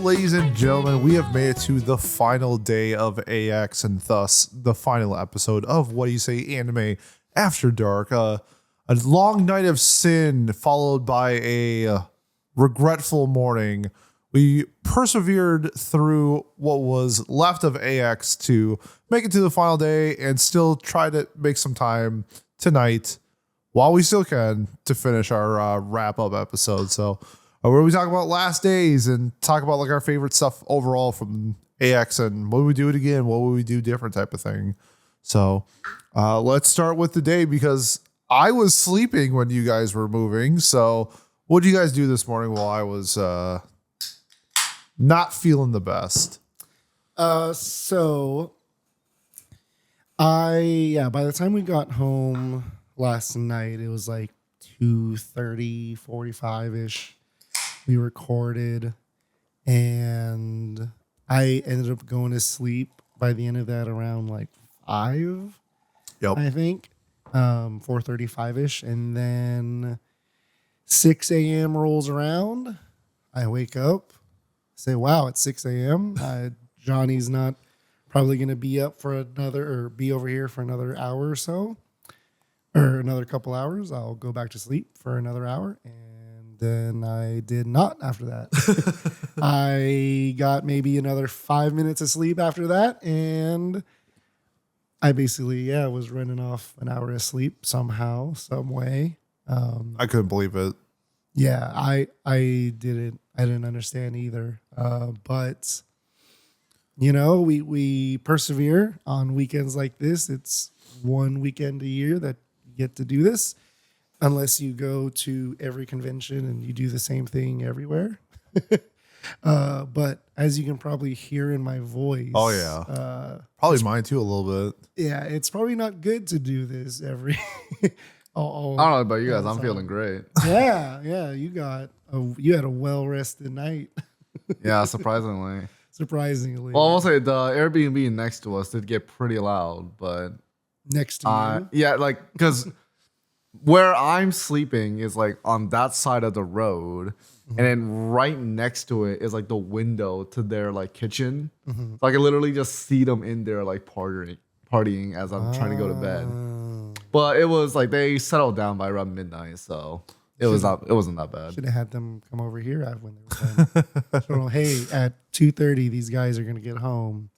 ladies and gentlemen, we have made it to the final day of AX and thus the final episode of What Do You Say Anime After Dark. A long night of sin followed by a regretful morning. We persevered through what was left of AX to make it to the final day and still try to make some time tonight while we still can to finish our wrap-up episode. So where we talk about last days and talk about like our favorite stuff overall from AX and what would we do it again? What would we do different type of thing? So let's start with the day because I was sleeping when you guys were moving. So what did you guys do this morning while I was not feeling the best? By the time we got home last night, it was like 2:30, 45-ish. We recorded, and I ended up going to sleep by the end of that around like 5, I think, 4:35-ish. And then 6 a.m. rolls around. I wake up, say, wow, it's 6 a.m. Johnny's not probably going to be up for be over here for another hour or so, or another couple hours. I'll go back to sleep for another hour. And then I did not after that. I got maybe another 5 minutes of sleep after that. And I basically, was running off an hour of sleep somehow, some way. I couldn't believe it. Yeah, I didn't understand either. But you know, we persevere on weekends like this. It's one weekend a year that you get to do this, unless you go to every convention and you do the same thing everywhere. But as you can probably hear in my voice. Oh, yeah. Probably mine too a little bit. Yeah, it's probably not good to do this every... I don't know about you guys. I'm feeling great. Yeah. You had a well-rested night. Yeah, surprisingly. Surprisingly. Well, I will say the Airbnb next to us did get pretty loud, but... Next to you? Yeah, like, because where I'm sleeping is like on that side of the road, and then right next to it is like the window to their like kitchen. So I can literally just see them in there like partying as I'm trying to go to bed. But it was like they settled down by around midnight, so it wasn't that bad. Should have had them come over here when they were done. So, hey, at 2:30, these guys are gonna get home.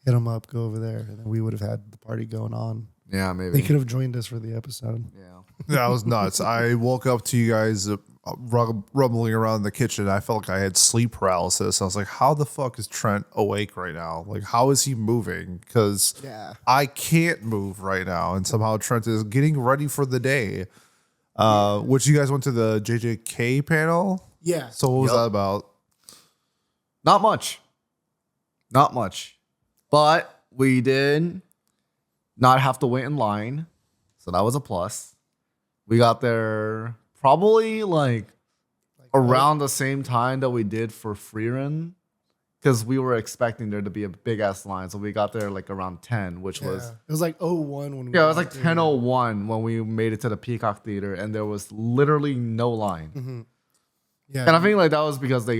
Hit them up, go over there, and then we would have had the party going on. Yeah, maybe they could have joined us for the episode. Yeah, that was nuts. I woke up to you guys rumbling around in the kitchen. I felt like I had sleep paralysis. I was like, how the fuck is Trent awake right now? Like, how is he moving? Because I can't move right now. And somehow Trent is getting ready for the day. Which you guys went to the JJK panel? Yeah. So what was that about? Not much. But we did not have to wait in line. So that was a plus. We got there probably like around the same time that we did for Freerun, because we were expecting there to be a big ass line. So we got there like around 10, which was... It was like 01 when we... Yeah, it was like 10:01 when we made it to the Peacock Theater, and there was literally no line. Mm-hmm. Yeah, and I think like that was because they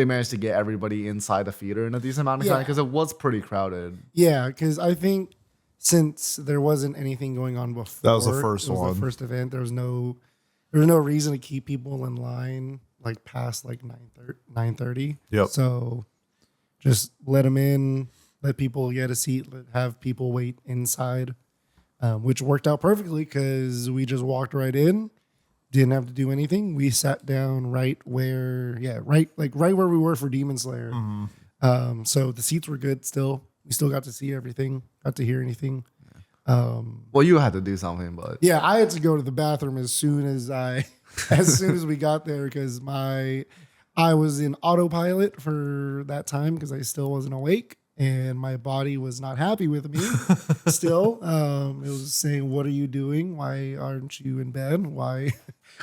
managed to get everybody inside the theater in a decent amount of time, because it was pretty crowded. Yeah, because I think since there wasn't anything going on before, that was the first one. The first event. There was no reason to keep people in line like past like 9:30. Yep. So just let them in, let people get a seat, have people wait inside, which worked out perfectly because we just walked right in. Didn't have to do anything. We sat down right where where we were for Demon Slayer. Mm-hmm. So the seats were good still. We still got to see everything, got to hear anything. Well, you had to do something, but... Yeah, I had to go to the bathroom as soon as we got there, because I was in autopilot for that time because I still wasn't awake. And my body was not happy with me still. It was saying, what are you doing? Why aren't you in bed? Why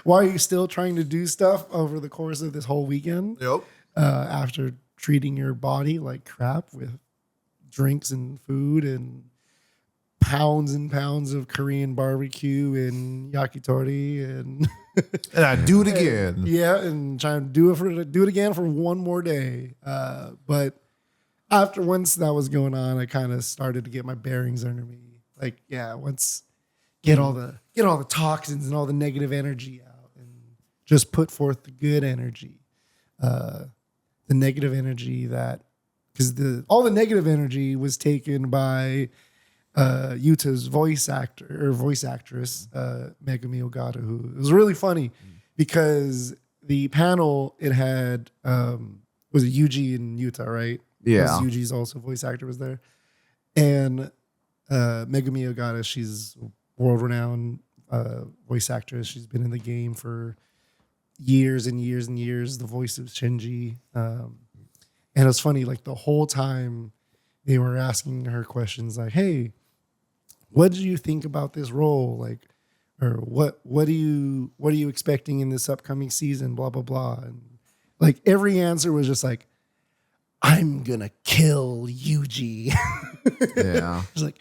are you still trying to do stuff over the course of this whole weekend? Yep. After treating your body like crap with drinks and food and pounds and pounds of Korean barbecue and yakitori and And I do it again. yeah, and trying to do it again for one more day. But after once that was going on, I kind of started to get my bearings under me. Like, yeah, once get all the toxins and all the negative energy out, and just put forth the good energy. The negative energy because all the negative energy was taken by Yuta's voice actress, Megumi Ogata, who it was really funny because the panel it had was it Yuji and Yuta, right? Yeah. Because Yuji's also voice actor was there. And Megumi Ogata, she's a world-renowned voice actress. She's been in the game for years and years and years, the voice of Shinji. And it was funny, like the whole time they were asking her questions like, hey, what did you think about this role? Like, or what are you expecting in this upcoming season? Blah, blah, blah. And like every answer was just like, I'm gonna kill Yuji. Yeah. It's like,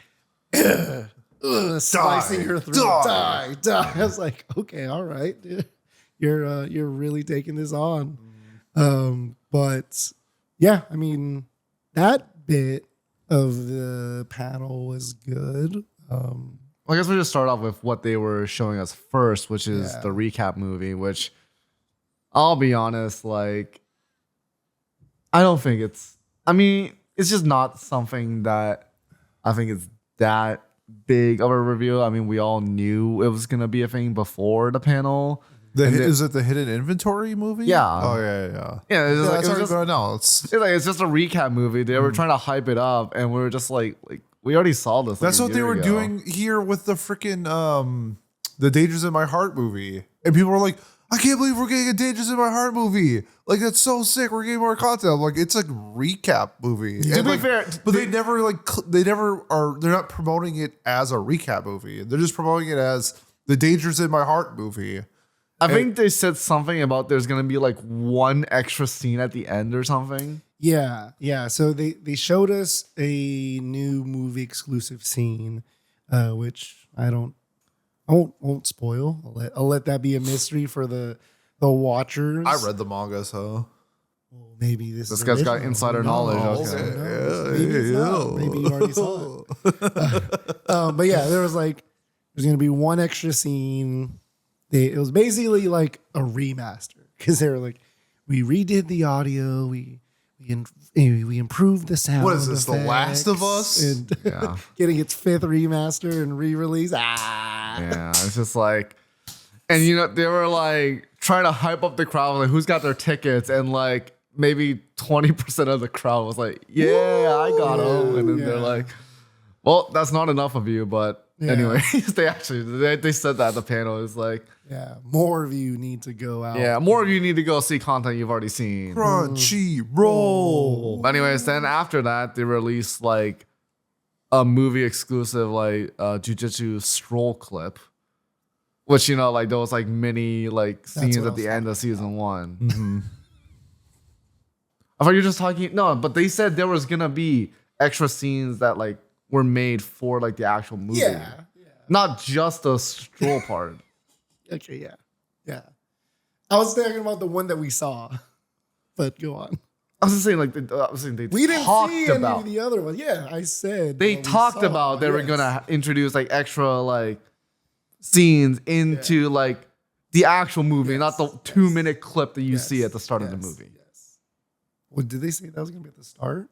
slicing her throat. Die. I was like, okay, all right, dude. You're really taking this on. But yeah, I mean, that bit of the panel was good. I guess we just start off with what they were showing us first, which is Yeah. the recap movie, which I'll be honest, like, I don't think it's just not something that I think is that big of a review. I mean, we all knew it was going to be a thing before the panel. Is it the hidden inventory movie? Yeah. Oh yeah. Yeah, it's That's already just, been announced. it's just a recap movie. They were trying to hype it up, and we were just like we already saw this. That's like, a what they year were ago. doing here with the freaking the Dangers in My Heart movie, and people were like, "I can't believe we're getting a Dangers in My Heart movie! Like that's so sick. We're getting more content." I'm like, it's a recap movie. To And, be like, fair, but they never they're not promoting it as a recap movie. They're just promoting it as the Dangers in My Heart movie. I think they said something about there's gonna be like one extra scene at the end or something. Yeah. So they showed us a new movie exclusive scene, which I won't spoil. I'll let that be a mystery for the watchers. I read the manga, so Well, maybe this is guy's got original. insider Who knowledge. knows? Okay. Who knows? Maybe it's not. Maybe you already saw it. But yeah, there's gonna be one extra scene. It was basically like a remaster because they were like, we redid the audio, we improved the sound. What is this, The Last of Us? And Yeah. getting its 5th remaster and re-release. Yeah, it's just like, and they were like trying to hype up the crowd, like who's got their tickets, and like maybe 20% of the crowd was like, yeah, I got them, and then they're like, well, that's not enough of you, but anyways, they said that at the panel. It's like, Yeah, more of you need to go out. yeah, more of you need to go see content you've already seen. Crunchy roll. But anyways, then after that, they released like a movie exclusive like Jujutsu stroll clip, which like those like mini like scenes what I at the was end of season 1. I thought you were just talking. No, but they said there was gonna be extra scenes that like were made for like the actual movie, Yeah. not just the stroll part. Okay, yeah. I was talking about the one that we saw, but go on. I was just saying like they We didn't talked see any about of the other ones. Yeah, I said they what we talked saw. about they were Yes. gonna introduce like extra like scenes into like the actual movie, not the 2-minute clip that you see at the start of the movie. Yes. Well, did they say that was gonna be at the start?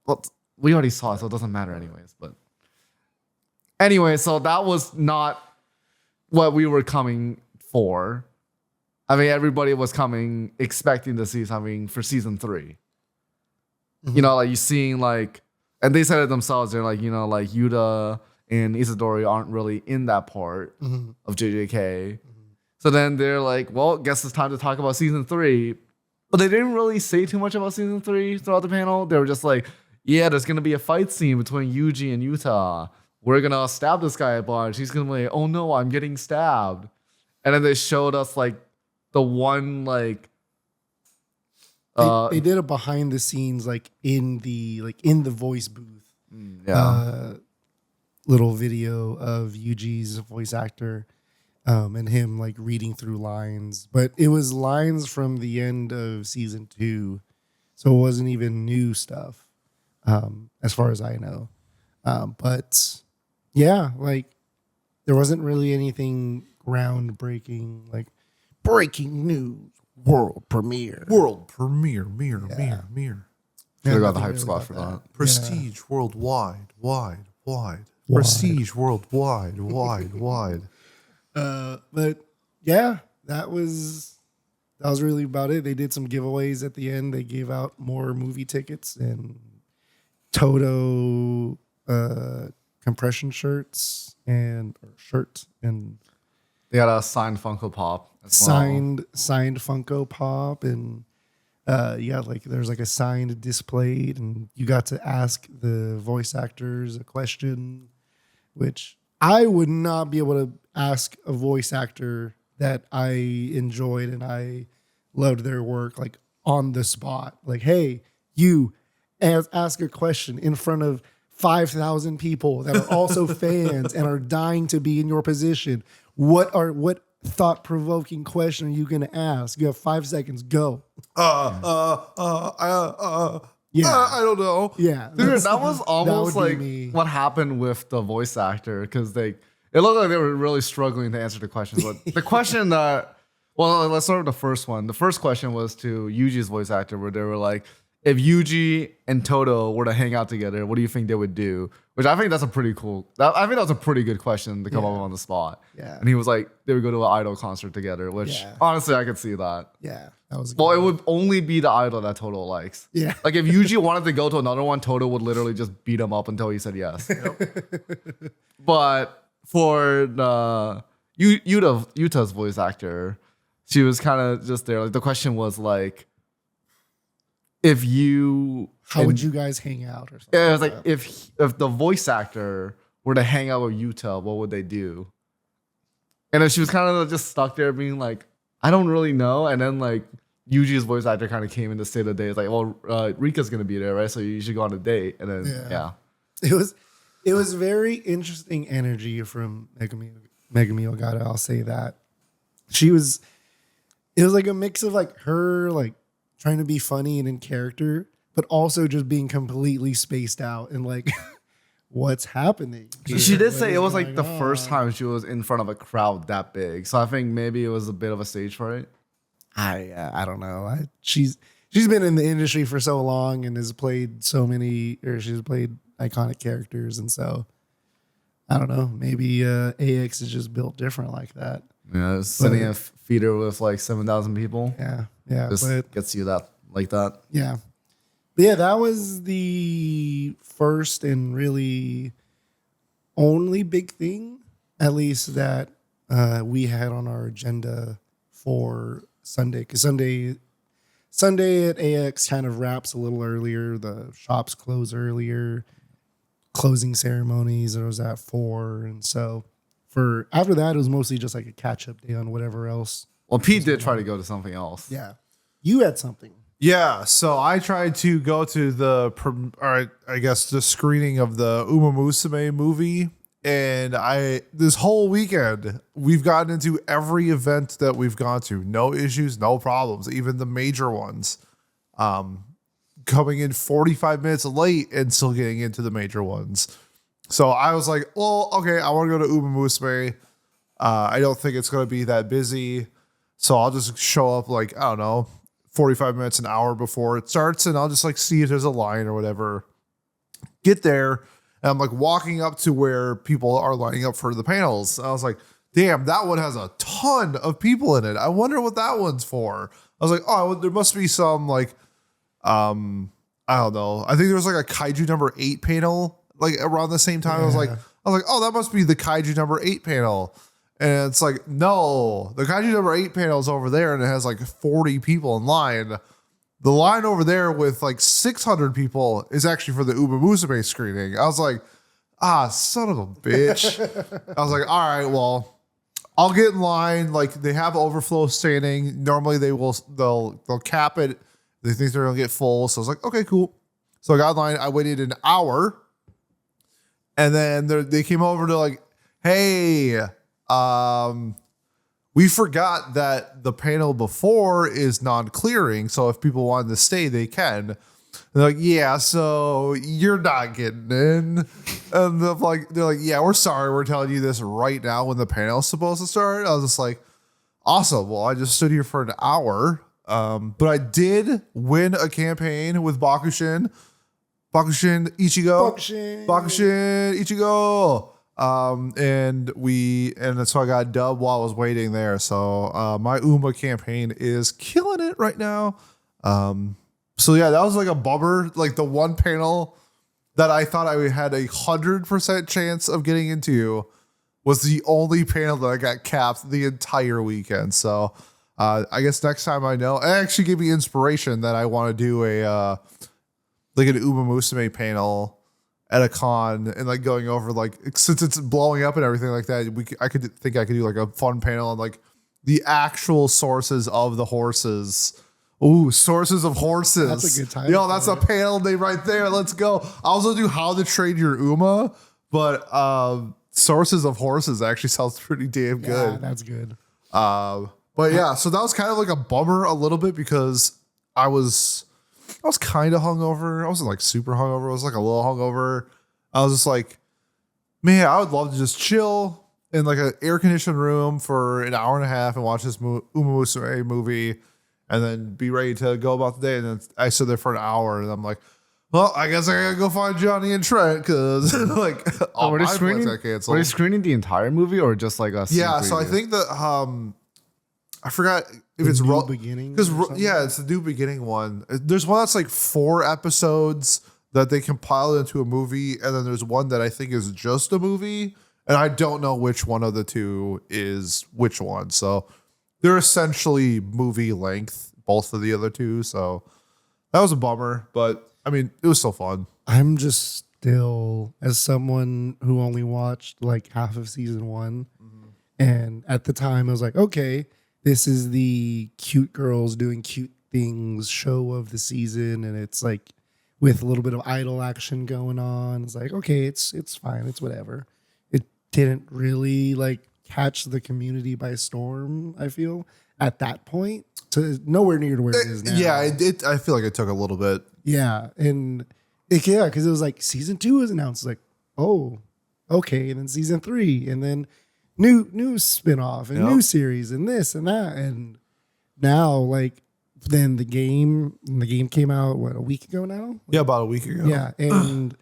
Well, we already saw it, so it doesn't matter anyways. But anyway, so that was not what we were coming for. I mean, everybody was coming expecting to see something for season 3. Like you seeing like, and they said it themselves. They're like, like Yuta and Isadori aren't really in that part of JJK. So then they're like, well, guess it's time to talk about season 3. But they didn't really say too much about season 3 throughout the panel. They were just like, yeah, there's gonna be a fight scene between Yuji and Yuta. We're gonna stab this guy a bunch. He's gonna be like, oh no, I'm getting stabbed. And then they showed us like the one like They did a behind the scenes like in the voice booth. little video of Yuji's voice actor and him like reading through lines, but it was lines from the end of season 2, so it wasn't even new stuff as far as I know. But yeah, like there wasn't really anything groundbreaking, like breaking news, world premiere. Mirror. Should have got the nothing hype really squad about for that. that. Prestige worldwide, wide. Prestige worldwide, wide. But yeah, that was really about it. They did some giveaways at the end. They gave out more movie tickets and Toto compression shirts and They had a signed Funko Pop as signed Funko Pop, and like there's like a signed displayed, and you got to ask the voice actors a question, which I would not be able to ask a voice actor that I enjoyed and I loved their work like on the spot. Like, hey, you ask a question in front of 5,000 people that are also fans and are dying to be in your position. What thought-provoking question are you going to ask? You have 5 seconds. Go. I don't know. Yeah. Dude, that was almost would be like me. what happened with the voice actor because it looked like they were really struggling to answer the questions. But the question let's start with the first one. The first question was to Yuji's voice actor, where they were like, if Yuji and Toto were to hang out together, what do you think they would do? Which I think that's a pretty cool. I think that was a pretty good question to come up with on the spot. Yeah. And he was like, they would go to an idol concert together, which Yeah. honestly I could see that. Yeah. That was Well, good. it would only be the idol that Toto likes. Yeah. Like if Yuji wanted to go to another one, Toto would literally just beat him up until he said yes. But for the Yuta's voice actor, she was kind of just there. Like the question was like, if you How would you guys hang out or something? Yeah, it was like if the voice actor were to hang out with Yuta, what would they do? And then she was kind of just stuck there being like, I don't really know. And then like Yuji's voice actor kind of came in to say the day. It's like, well, Rika's gonna be there, right? So you should go on a date. And then yeah. It was very interesting energy from Megumi Ogata. I'll say that. It was like a mix of like her like trying to be funny and in character, but also just being completely spaced out and like, what's happening? She did say it was like the first time she was in front of a crowd that big. So I think maybe it was a bit of a stage fright. I don't know. She's been in the industry for so long and has played she's played iconic characters, and so I don't know. Maybe AX is just built different like that. Yeah, sitting in a theater with like 7,000 people. Yeah, Just but gets you that like that. yeah. But yeah, that was the first and really only big thing, at least that we had on our agenda for Sunday. Because Sunday at AX kind of wraps a little earlier. The shops close earlier. Closing ceremonies, it was at 4. And so after that, it was mostly just like a catch-up day on whatever else. Well, Pete did try to go to something else. Yeah. You had something. Yeah, so I tried to go to the screening of the Uma Musume movie, and this whole weekend we've gotten into every event that we've gone to. No issues, no problems, even the major ones. Coming in 45 minutes late and still getting into the major ones. So I was like, well, okay, I want to go to Uma Musume. I don't think it's going to be that busy. So I'll just show up like, I don't know, 45 minutes, an hour before it starts, and I'll just like see if there's a line or whatever. Get there, and I'm like walking up to where people are lining up for the panels. I was like, damn, that one has a ton of people in it. I wonder what that one's for. I was like, oh, there must be some like, I don't know. I think there was like a Kaiju number 8 panel like around the same time. I was like, oh, that must be the Kaiju number 8 panel. And it's like, no, the Kaiju number 8 panel is over there and it has like 40 people in line. The line over there with like 600 people is actually for the Uma Musume screening. I was like, son of a bitch. I was like, all right, well, I'll get in line. Like they have overflow standing. Normally they'll cap it. They think they're gonna get full. So I was like, okay, cool. So I got in line. I waited an hour. And then they came over to like, hey, we forgot that the panel before is non-clearing. So if people wanted to stay, they can. They're like, yeah, so you're not getting in. And they're like, yeah, we're sorry. We're telling you this right now when the panel's supposed to start. I was just like, awesome. Well, I just stood here for an hour. But I did win a campaign with Bakushin Ichigo. Bakushin Ichigo. And so I got a dub while I was waiting there. So my Uma campaign is killing it right now. So yeah, that was like a bummer. Like the one panel that I thought I had 100% chance of getting into was the only panel that I got capped the entire weekend. So I guess next time I know, it actually gave me inspiration that I want to do like an Uma Musume panel at a con and like going over like, since it's blowing up and everything like that, I could do like a fun panel on like the actual sources of the horses. Ooh, sources of horses. That's a good time. Yo, that's a panel name right there. Let's go. I also do how to trade your Uma, but sources of horses actually sounds pretty damn good. Yeah, that's good. But yeah, so that was kind of like a bummer a little bit because I was kind of hungover. I wasn't like super hungover. I was like a little hungover. I was just like, man, I would love to just chill in like an air conditioned room for an hour and a half and watch this Uma Musume movie and then be ready to go about the day. And then I stood there for an hour and I'm like, well, I guess I gotta go find Jonny and Trent because like all my plans got canceled. Were you screening the entire movie or just like a Yeah, so I think that I forgot if it's New Beginning because or something? yeah, it's the New Beginning one. There's one that's like 4 episodes that they compiled into a movie, and then there's one that I think is just a movie, and I don't know which one of the two is which one. So they're essentially movie length, both of the other two. So that was a bummer, but I mean, it was still fun. I'm just still, as someone who only watched like half of season 1, and at the time I was like, okay, this is the cute girls doing cute things show of the season, and it's like with a little bit of idol action going on. It's like, okay, it's fine, it's whatever. It didn't really like catch the community by storm, I feel, at that point. To nowhere near to where it is now. Yeah, I feel like it took a little bit. Yeah, and because it was like season 2 was announced, like, oh, okay, and then season 3, and then new spinoff and new series and this and that, and now like then the game came out a week ago now. Yeah, about a week ago. Yeah, and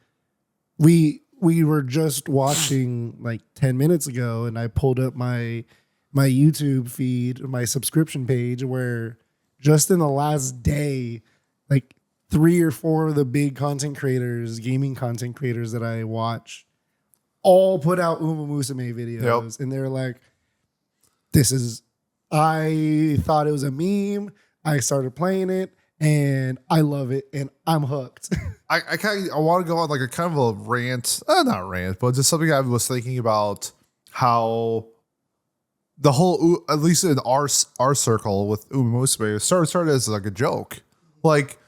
we were just watching like 10 minutes ago, and I pulled up my YouTube feed, my subscription page, where just in the last day, like 3 or 4 of the big gaming content creators that I watch, all put out Uma Musume videos. And they're like, I thought it was a meme. I started playing it and I love it and I'm hooked. I want to go on like a kind of a rant, not rant, but just something I was thinking about how the whole, at least in our circle with Uma Musume, started as like a joke. Like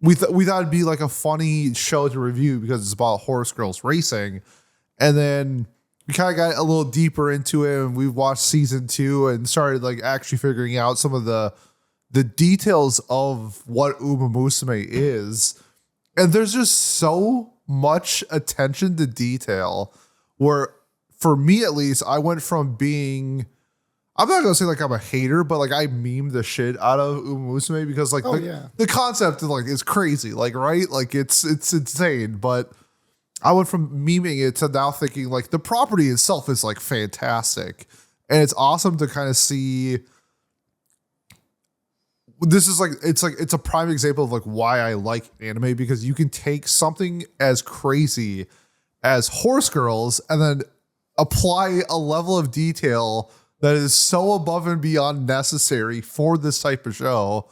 we thought it'd be like a funny show to review because it's about horse girls racing. And then we kind of got a little deeper into it and we watched season 2 and started like actually figuring out some of the details of what Uma Musume is. And there's just so much attention to detail where, for me at least, I went from being, I'm not going to say like I'm a hater, but like I meme the shit out of Uma Musume because like the concept like is crazy, like, right? Like it's insane, but I went from memeing it to now thinking like the property itself is like fantastic. And it's awesome to kind of see. This is like, it's a prime example of like why I like anime, because you can take something as crazy as horse girls and then apply a level of detail that is so above and beyond necessary for this type of show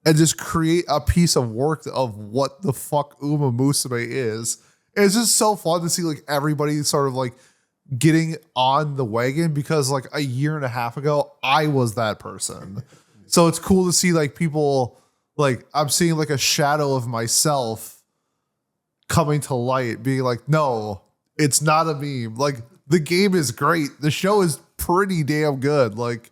and just create a piece of work of what the fuck Uma Musume is. It's just so fun to see like everybody sort of like getting on the wagon because like a year and a half ago, I was that person. So it's cool to see like people, like I'm seeing like a shadow of myself coming to light, being like, no, It's not a meme. Like, the game is great. The show is pretty damn good. Like,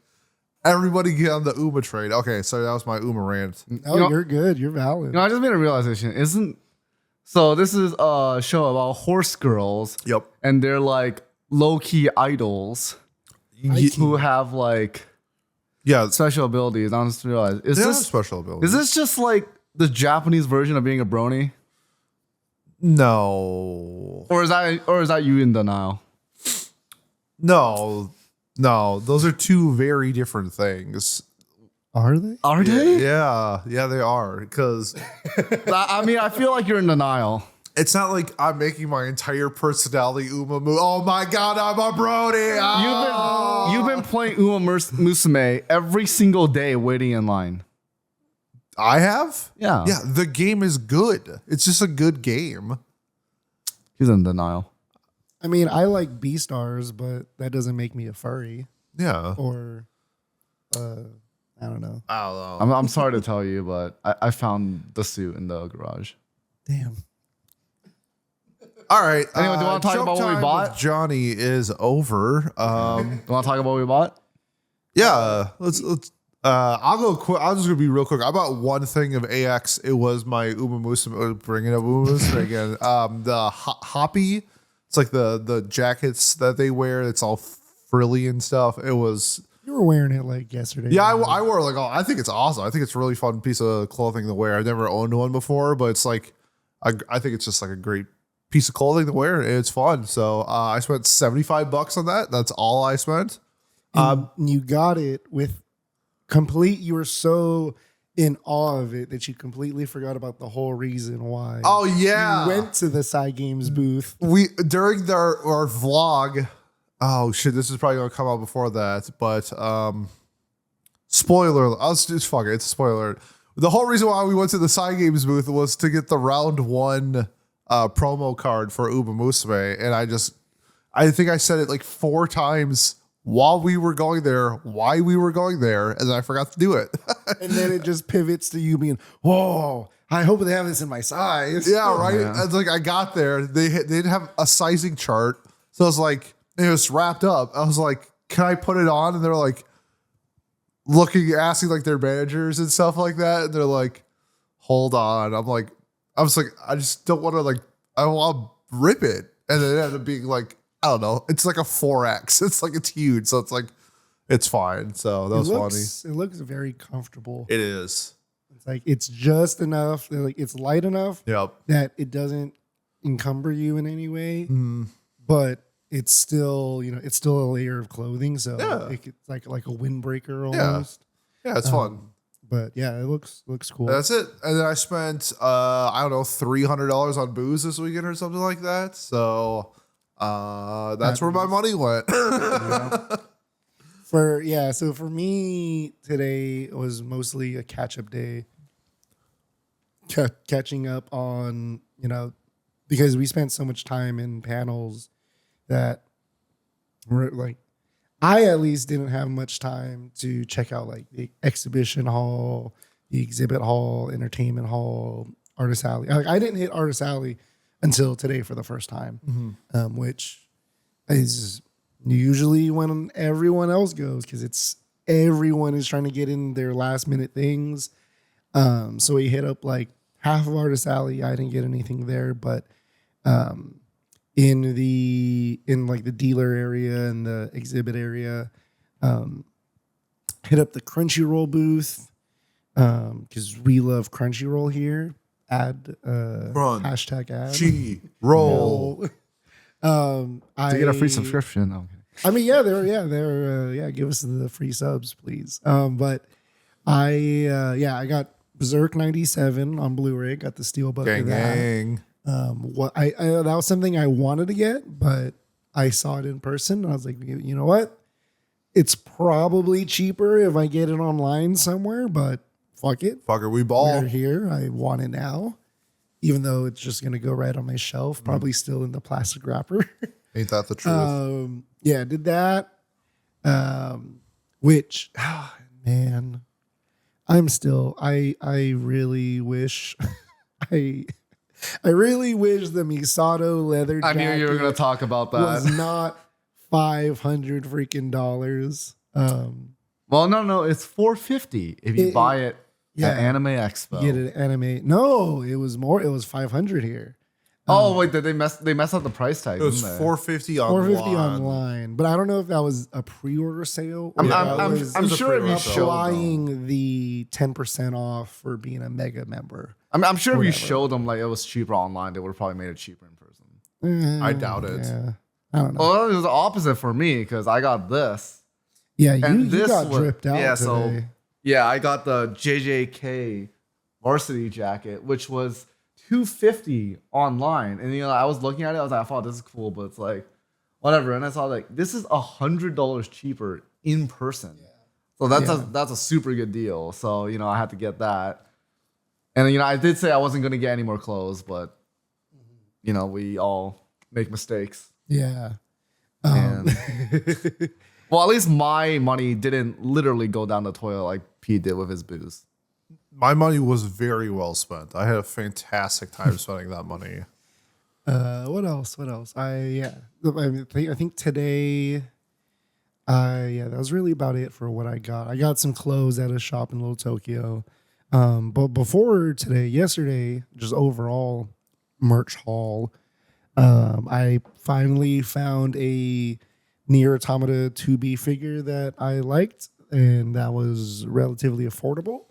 everybody get on the Uma train. Okay, so that was my Uma rant. Oh, you're good. You're valid. I just made a realization. So this is a show about horse girls. Yep. And they're like low-key idols who have like special abilities. I just realized. Is this special abilities? Is this just like the Japanese version of being a brony? No. Or is that you in denial? No. Those are two very different things. Are they? Are they? Yeah, they are. Because I mean, I feel like you're in denial. it's not like I'm making my entire personality Uma Musume. Oh my god, I'm a Brody. Oh. You've been playing Uma Musume every single day, waiting in line. I have? Yeah. Yeah, the game is good. It's just a good game. He's in denial. I mean, I like B-stars, but that doesn't make me a furry. Yeah. Or, I don't know. I don't know. I'm sorry to tell you, but I found the suit in the garage. Damn. All right. Anyway, do you want to talk about what we bought? Johnny is over. You want to talk about what we bought? Yeah. Let's. I'll go quick. I'm just gonna be real quick. I bought one thing of AX. It was my Uma Musume. Bringing up Uma Musume again. The hoppy. It's like the jackets that they wear. It's all frilly and stuff. It was. You were wearing it like yesterday. Yeah, I wore it like, I think it's awesome. I think it's a really fun piece of clothing to wear. I've never owned one before, but it's like, I think it's just like a great piece of clothing to wear. It's fun. So I spent $75 on that. That's all I spent. And you got it with you were so in awe of it that you completely forgot about the whole reason why. Oh yeah. You went to the Side Games booth. We, during our vlog, oh shit, this is probably gonna come out before that, but spoiler, I'll just fuck it, it's a spoiler. The whole reason why we went to the Side Games booth was to get the round 1 promo card for Uma Musume, and I think I said it like 4 times while we were going there, why we were going there, and I forgot to do it. And then it just pivots to you being, whoa, I hope they have this in my size. Yeah, right. Yeah. It's like I got there, they didn't have a sizing chart, so I was like, it was wrapped up. I was like, can I put it on? And they're like asking like their managers and stuff like that. And they're like, hold on. I was like, I just don't want to I want to rip it. And then it ended up being like, I don't know. It's like a 4X. It's like, it's huge. So it's like, it's fine. So that was funny. It looks very comfortable. It is. It's like, it's just enough. Like, it's light enough Yep. that it doesn't encumber you in any way, Mm. but it's still, it's still a layer of clothing. So Yeah. it's like a windbreaker almost. Yeah, it's fun. But yeah, it looks cool. That's it. And then I spent, I don't know, $300 on booze this weekend or something like that. So that's where my money went. So for me today was mostly a catch-up day. Catching up on, because we spent so much time in panels that we're like, I at least didn't have much time to check out like the exhibition hall, the exhibit hall, entertainment hall, Artist Alley. I didn't hit Artist Alley until today for the first time, which is usually when everyone else goes because everyone is trying to get in their last minute things. So we hit up like half of Artist Alley. I didn't get anything there, but in like the dealer area and the exhibit area, hit up the Crunchyroll booth because we love Crunchyroll here. Hashtag ad. Roll. To get a free subscription. Okay. I mean, they're give us the free subs, please. But I got Berserk 97 on Blu-ray. Got the steelbook of that. Gang. That was something I wanted to get, but I saw it in person. And I was like, you know what? It's probably cheaper if I get it online somewhere, but fuck it. Fucker, we ball. We're here. I want it now, even though it's just gonna go right on my shelf, probably still in the plastic wrapper. Ain't that the truth? Did that. Which, man, I really wish I really wish the Misato leather I jacket knew you were gonna talk about was that. not $500 freaking dollars. Well, no, it's $450 if you buy it at Anime Expo. You get it anime. No, it was more. It was 500 here. Oh wait, did they mess up the price tag? It was didn't they? $450 online. $450 online, but I don't know if that was a pre-order sale. Or I'm sure if you showed them, applying the 10% off for being a mega member. I'm sure if you showed them like it was cheaper online, they would have probably made it cheaper in person. I doubt it. Yeah, I don't know. Well, it was the opposite for me because I got this. Yeah, And you got dripped out. Yeah, today. I got the JJK varsity jacket, which was $250 online, and I was looking at it, I was like, I thought this is cool, but it's like whatever. And I saw like this is $100 cheaper in person, so that's a super good deal. So I had to get that, and I did say I wasn't gonna get any more clothes, but we all make mistakes. Yeah. And well, at least my money didn't literally go down the toilet like Pete did with his booze. My money was very well spent. I had a fantastic time spending that money. What else? I think today, that was really about it for what I got. I got some clothes at a shop in Little Tokyo. But before today, yesterday, just overall merch haul, I finally found a Nier Automata 2B figure that I liked, and that was relatively affordable.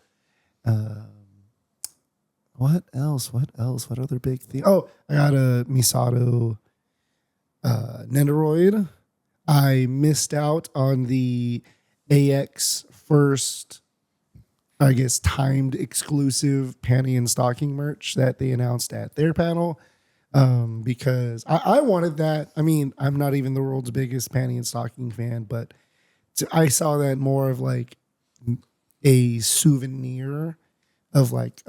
What else? What other big thing? Oh, I got a Misato Nendoroid. I missed out on the AX first, I guess, timed exclusive panty and stocking merch that they announced at their panel. Because I wanted that. I mean, I'm not even the world's biggest panty and stocking fan, but I saw that more of like a souvenir of like,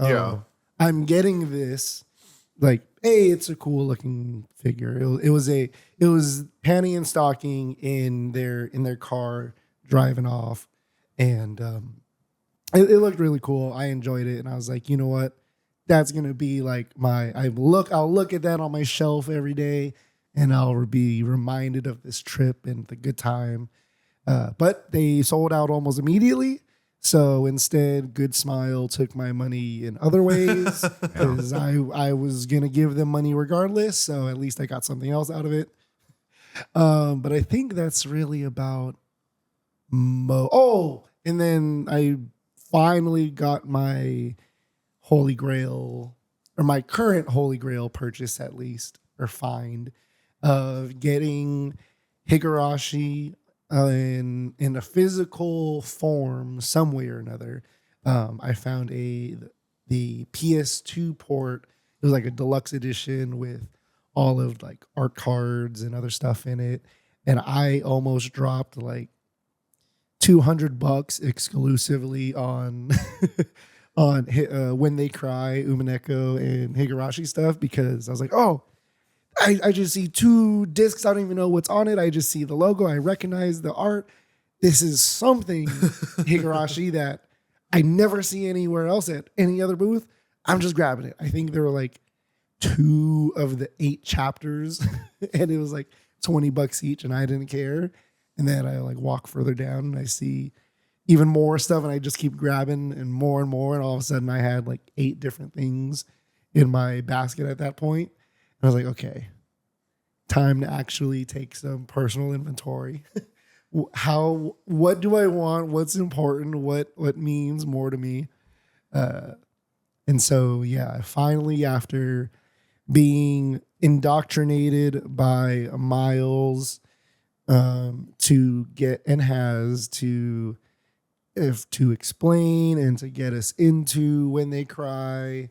I'm getting this, like, hey, it's a cool looking figure. It was panty and stocking in their car driving off, and it looked really cool. I enjoyed it, and I was like, you know what, that's gonna be like I'll look at that on my shelf every day, and I'll be reminded of this trip and the good time. But they sold out almost immediately. So instead, Good Smile took my money in other ways because I was going to give them money regardless. So at least I got something else out of it. But I think that's really about and then I finally got my Holy Grail, or my current Holy Grail purchase at least, or find, of getting Higurashi in a physical form some way or another. I found the PS2 port. It was like a deluxe edition with all of like art cards and other stuff in it, and I almost dropped like $200 exclusively on on When They Cry, Umineko, and Higurashi stuff, because I was like, oh, I just see 2 discs. I don't even know what's on it. I just see the logo. I recognize the art. This is something Higurashi that I never see anywhere else at any other booth. I'm just grabbing it. I think there were like 2 of the 8 chapters and it was like $20 each, and I didn't care. And then I like walk further down and I see even more stuff, and I just keep grabbing and more. And all of a sudden I had like 8 different things in my basket at that point. I was like, okay, time to actually take some personal inventory. What do I want? What's important? What means more to me? And so, yeah, finally, after being indoctrinated by Miles to explain and to get us into When They Cry,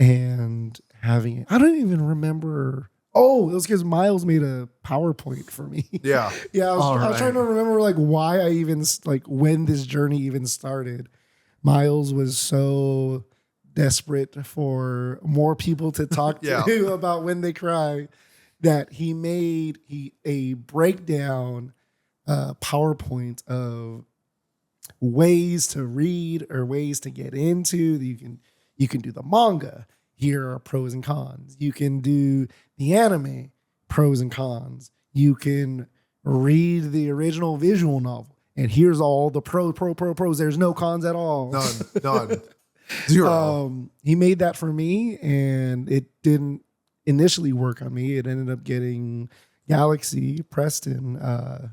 and having it. I don't even remember. Oh, it was because Miles made a PowerPoint for me. Yeah. Yeah. I was trying to remember like why I even like when this journey even started. Miles was so desperate for more people to talk to about When They Cry that he made a breakdown PowerPoint of ways to read or ways to get into. You can do the manga. here are pros and cons. You can do the anime, pros and cons. You can read the original visual novel, and here's all the pros. There's no cons at all. None. Zero. He made that for me, and it didn't initially work on me. It ended up getting Galaxy, Preston.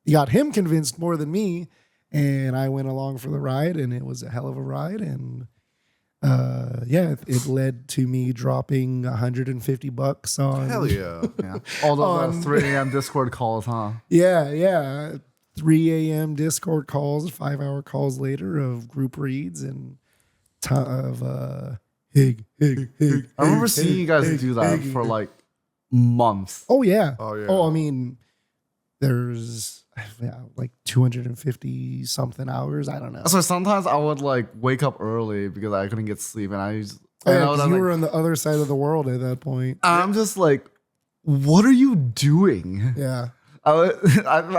He got him convinced more than me, and I went along for the ride, and it was a hell of a ride. And it led to me dropping $150 on. Hell yeah. Yeah. All those 3 a.m. Discord calls, huh? Yeah. 3 a.m. Discord calls, 5-hour calls later of group reads and Hig. I remember seeing you guys do that for like months. Oh yeah. Oh, I mean, there's like 250 something hours. I don't know. So sometimes I would like wake up early because I couldn't get sleep, and You were on the other side of the world at that point. I'm just like, what are you doing? Yeah. I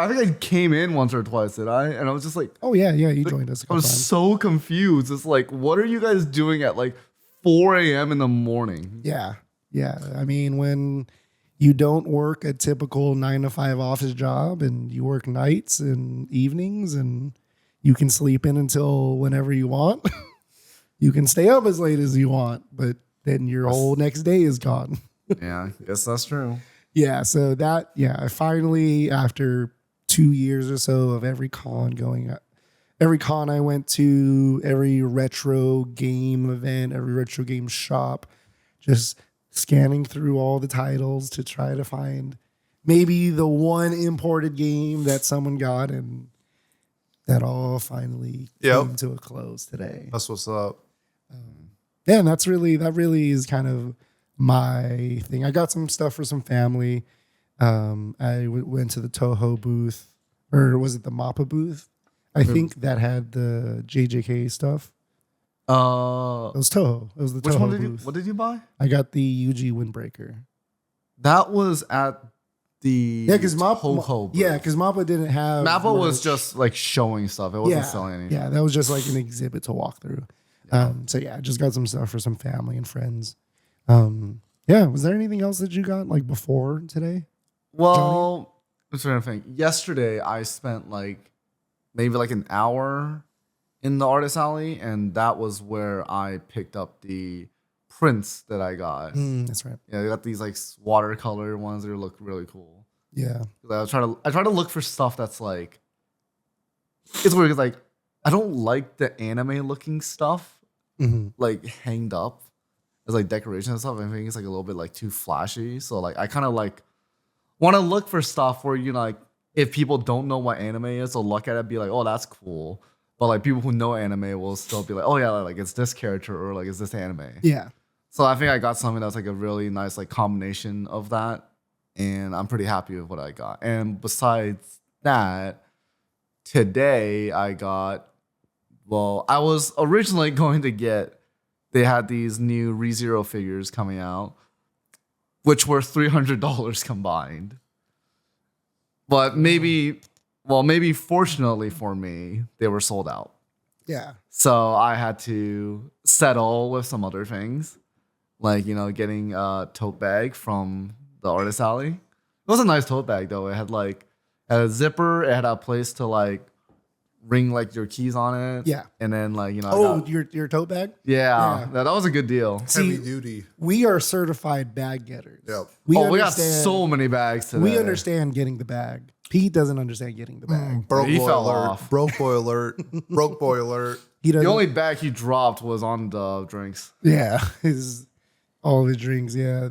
think I came in once or twice, did I? And I was just like, oh yeah, you joined us a I couple was times. so confused. It's like, what are you guys doing at like 4 a.m. in the morning? Yeah. I mean, when you don't work a typical 9-to-5 office job and you work nights and evenings and you can sleep in until whenever you want, you can stay up as late as you want, but then your whole next day is gone. Yeah, I guess that's true. Yeah, so I finally, after 2 years or so of every con I went to, every retro game event, every retro game shop, just scanning through all the titles to try to find maybe the one imported game that someone got, and that all finally came to a close today. That's what's up. Yeah, and that really is kind of my thing. I got some stuff for some family. I went to the Toho booth, or was it the Mappa booth? I think that had the JJK stuff. It was Toho. It was the Which Toho one did you? booth. What did you buy? I got the UG Windbreaker. That was at the Because Toho booth. because Mappa didn't have. Mappa was merch. just like showing stuff. It wasn't selling anything. Yeah, that was just like an exhibit to walk through. So I just got some stuff for some family and friends. Was there anything else that you got like before today? Well, I'm trying to think. Yesterday, I spent like maybe like an hour in the artist alley, and that was where I picked up the prints that I got. That's right. Yeah, they got these like watercolor ones that look really cool. Yeah. I try to look for stuff that's like, it's weird because like I don't like the anime looking stuff like hanged up as like decoration and stuff. I think it's like a little bit like too flashy. So like I kind of like want to look for stuff where, you know, like if people don't know what anime is, they'll look at it and be like, oh, that's cool. But like people who know anime will still be like, oh yeah, like it's this character or like it's this anime. Yeah. So I think I got something that's like a really nice like combination of that, and I'm pretty happy with what I got. And besides that, today I was originally going to get, they had these new ReZero figures coming out, which were $300 combined. But maybe fortunately for me, they were sold out. Yeah. So I had to settle with some other things, like, you know, getting a tote bag from the artist alley. It was a nice tote bag though. It had a zipper. It had a place to like ring like your keys on it. Yeah. And then like, you know. Your tote bag? Yeah. That was a good deal. Heavy duty. We are certified bag getters. Yep. We got so many bags today. We understand getting the bag. Pete doesn't understand getting the bag. Broke He boy fell alert. off. Broke boy alert. Broke boy alert. The only bag he dropped was on the drinks. Yeah. All the drinks. Yeah.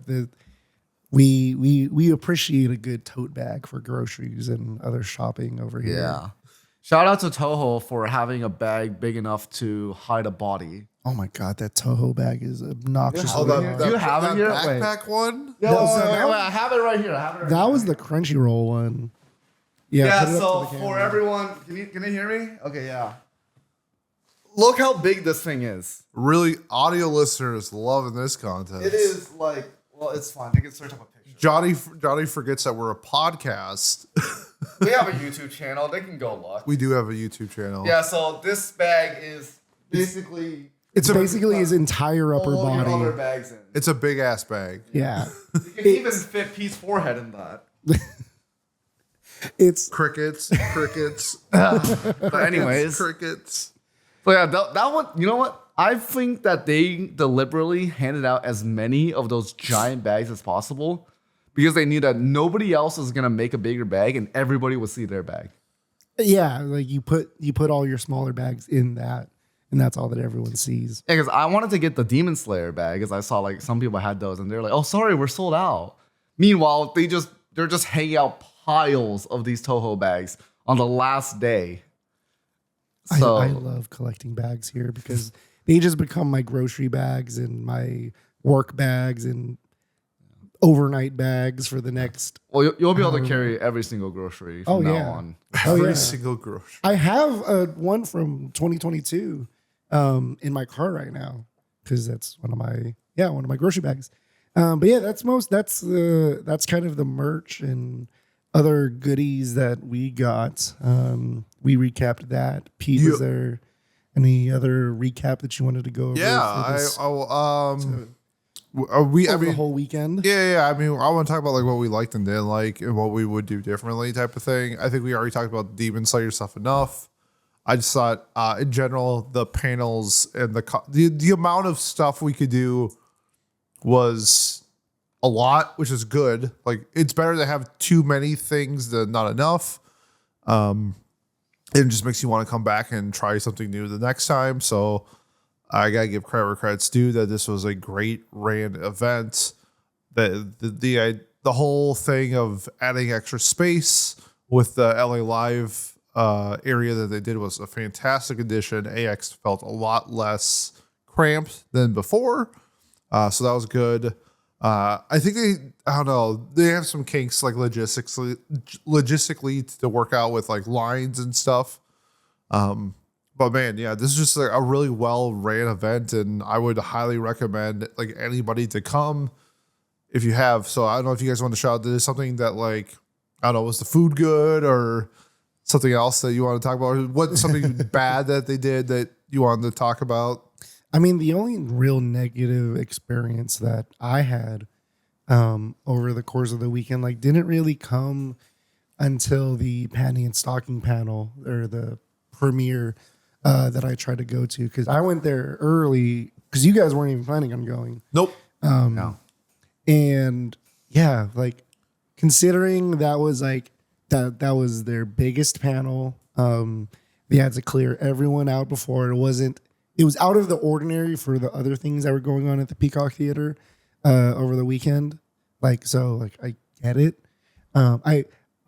We appreciate a good tote bag for groceries and other shopping over here. Yeah. Shout out to Toho for having a bag big enough to hide a body. Oh my God, that Toho bag is obnoxious. Do you have it here? Backpack one? Yeah, wait, I have it right here. That was the Crunchyroll one. Yeah, put it so up to the for camera. everyone, can you hear me? Okay, yeah. Look how big this thing is. Really, audio listeners loving this content. It is like, well, it's fine. They can search up a picture. Johnny forgets that we're a podcast. We have a YouTube channel. They can go look. We do have a YouTube channel. Yeah, so this bag is basically It's basically his entire upper All your other body. bags in. It's a big ass bag. Yeah. You can even fit Pete's forehead in that. It's Crickets. But anyways, crickets. so yeah, that one. You know what? I think that they deliberately handed out as many of those giant bags as possible because they knew that nobody else is gonna make a bigger bag and everybody will see their bag. yeah, like you put all your smaller bags in that, and that's all that everyone sees. Yeah, because I wanted to get the Demon Slayer bag because I saw like some people had those and they're like, "Oh, sorry, we're sold out." Meanwhile, they're just hanging out piles of these Toho bags on the last day. So I love collecting bags here because they just become my grocery bags and my work bags and overnight bags for the next. well, you'll be able to carry every single grocery from now on. Every single grocery. I have one from 2022 in my car right now because that's one of my grocery bags. But yeah, that's kind of the merch and other goodies that we got. We recapped that. Pete, was there any other recap that you wanted to go over? Yeah, The whole weekend. Yeah. I mean, I want to talk about like what we liked and didn't like, and what we would do differently, type of thing. I think we already talked about Demon Slayer stuff enough. I just thought, in general, the panels and the amount of stuff we could do was a lot, which is good. Like, it's better to have too many things than not enough. It just makes you want to come back and try something new the next time. So I gotta give credit where credit's due that this was a great ran event. The whole thing of adding extra space with the LA Live area that they did was a fantastic addition. AX felt a lot less cramped than before, so that was good. I think they have some kinks like logistically to work out with like lines and stuff. But man, yeah, this is just like a really well ran event, and I would highly recommend like anybody to come if you have. So I don't know if you guys want to shout out. There's something that like, I don't know, was the food good or something else that you want to talk about? What's something bad that they did that you wanted to talk about? I mean, the only real negative experience that I had over the course of the weekend, like, didn't really come until the panty and stocking panel or the premiere that I tried to go to, because I went there early because you guys weren't even planning on going. Nope. No. And yeah, like, considering that was like that was their biggest panel, they had to clear everyone out before. It was out of the ordinary for the other things that were going on at the Peacock Theater over the weekend. Like, so like, I get it.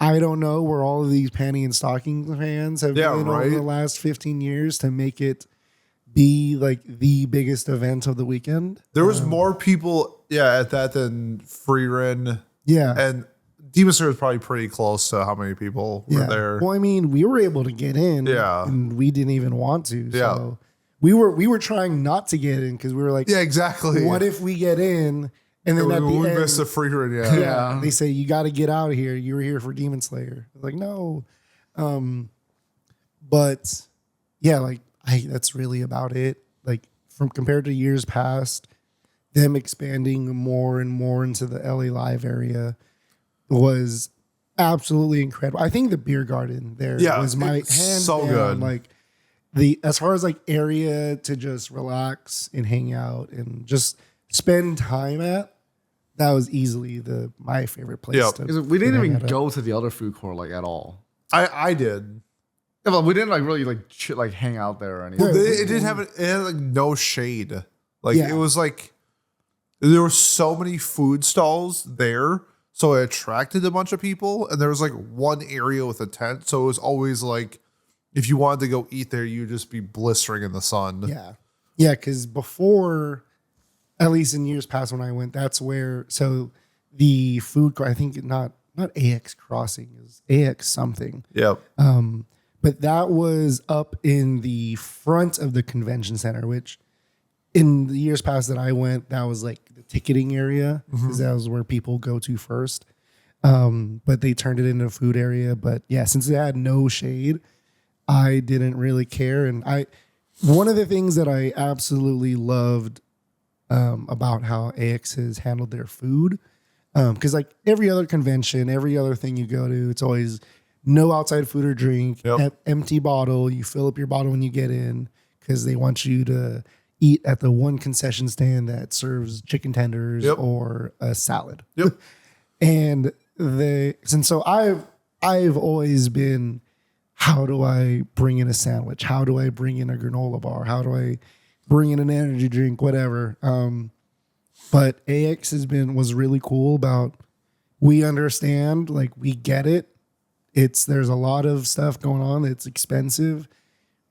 I don't know where all of these panty and stocking fans have been over the last 15 years to make it be like the biggest event of the weekend. There was more people, at that than Freerin. Yeah. And Demon Slayer was probably pretty close to how many people were there. Well, I mean, we were able to get in. Yeah. And we didn't even want to. Yeah. So we were trying not to get in because we were like, Yeah, exactly. what if we get in? And then at the we end, missed the Freerin, yeah, they say, you got to get out of here. You were here for Demon Slayer. Like, no. But yeah, like, that's really about it. Like, from compared to years past, them expanding more and more into the LA Live area was absolutely incredible. I think the beer garden there was my hands so down, good. like, as far as like area to just relax and hang out and just spend time at, that was easily my favorite place. Yep. To, We didn't hang even out at. go to the other food court like at all. I did. Yeah, but we didn't like really like hang out there or anything. Well, it didn't have it had like no shade. Like, Yeah. it was like there were so many food stalls there, so it attracted a bunch of people. And there was like one area with a tent, so it was always like if you wanted to go eat there, you'd just be blistering in the sun. Yeah, because before, at least in years past when I went, that's where, so the food court, I think not AX Crossing, is AX something. Yep. But that was up in the front of the convention center, which in the years past that I went, that was like the ticketing area, because that was where people go to first. But they turned it into a food area. But yeah, since it had no shade, I didn't really care. And One of the things that I absolutely loved about how AX has handled their food, because like every other convention, every other thing you go to, it's always no outside food or drink, empty bottle. You fill up your bottle when you get in because they want you to eat at the one concession stand that serves chicken tenders or a salad. And so I've always been, how do I bring in a sandwich? How do I bring in a granola bar? How do I bring in an energy drink? Whatever. But AX was really cool about, we understand, like we get it. There's a lot of stuff going on. It's expensive.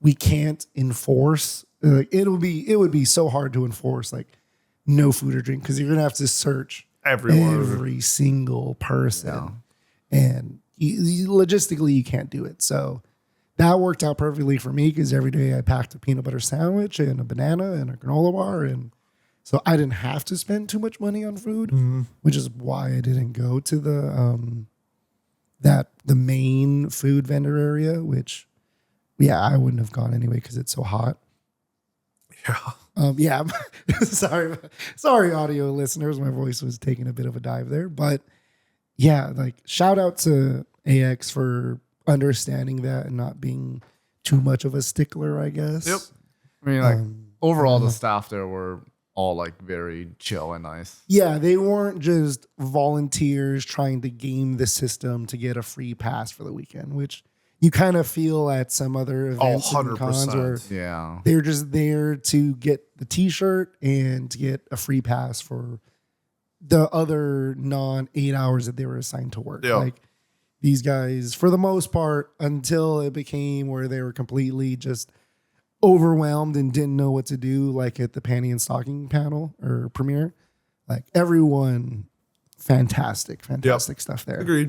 We can't enforce. It would be so hard to enforce like no food or drink because you're gonna have to search every single person, and logistically you can't do it. So that worked out perfectly for me because every day I packed a peanut butter sandwich and a banana and a granola bar, and so I didn't have to spend too much money on food, which is why I didn't go to the main food vendor area, which I wouldn't have gone anyway because it's so hot. Sorry, audio listeners. My voice was taking a bit of a dive there, but like shout out to AX for understanding that and not being too much of a stickler, I guess. Yep. I mean, like overall, the staff there were all like very chill and nice. Yeah, they weren't just volunteers trying to game the system to get a free pass for the weekend, which you kind of feel at some other events and cons where they're just there to get the t-shirt and to get a free pass for the other non-8 hours that they were assigned to work. Like these guys, for the most part, until it became where they were completely just overwhelmed and didn't know what to do, like at the panty and stocking panel or premiere, like everyone, fantastic stuff there. Agreed.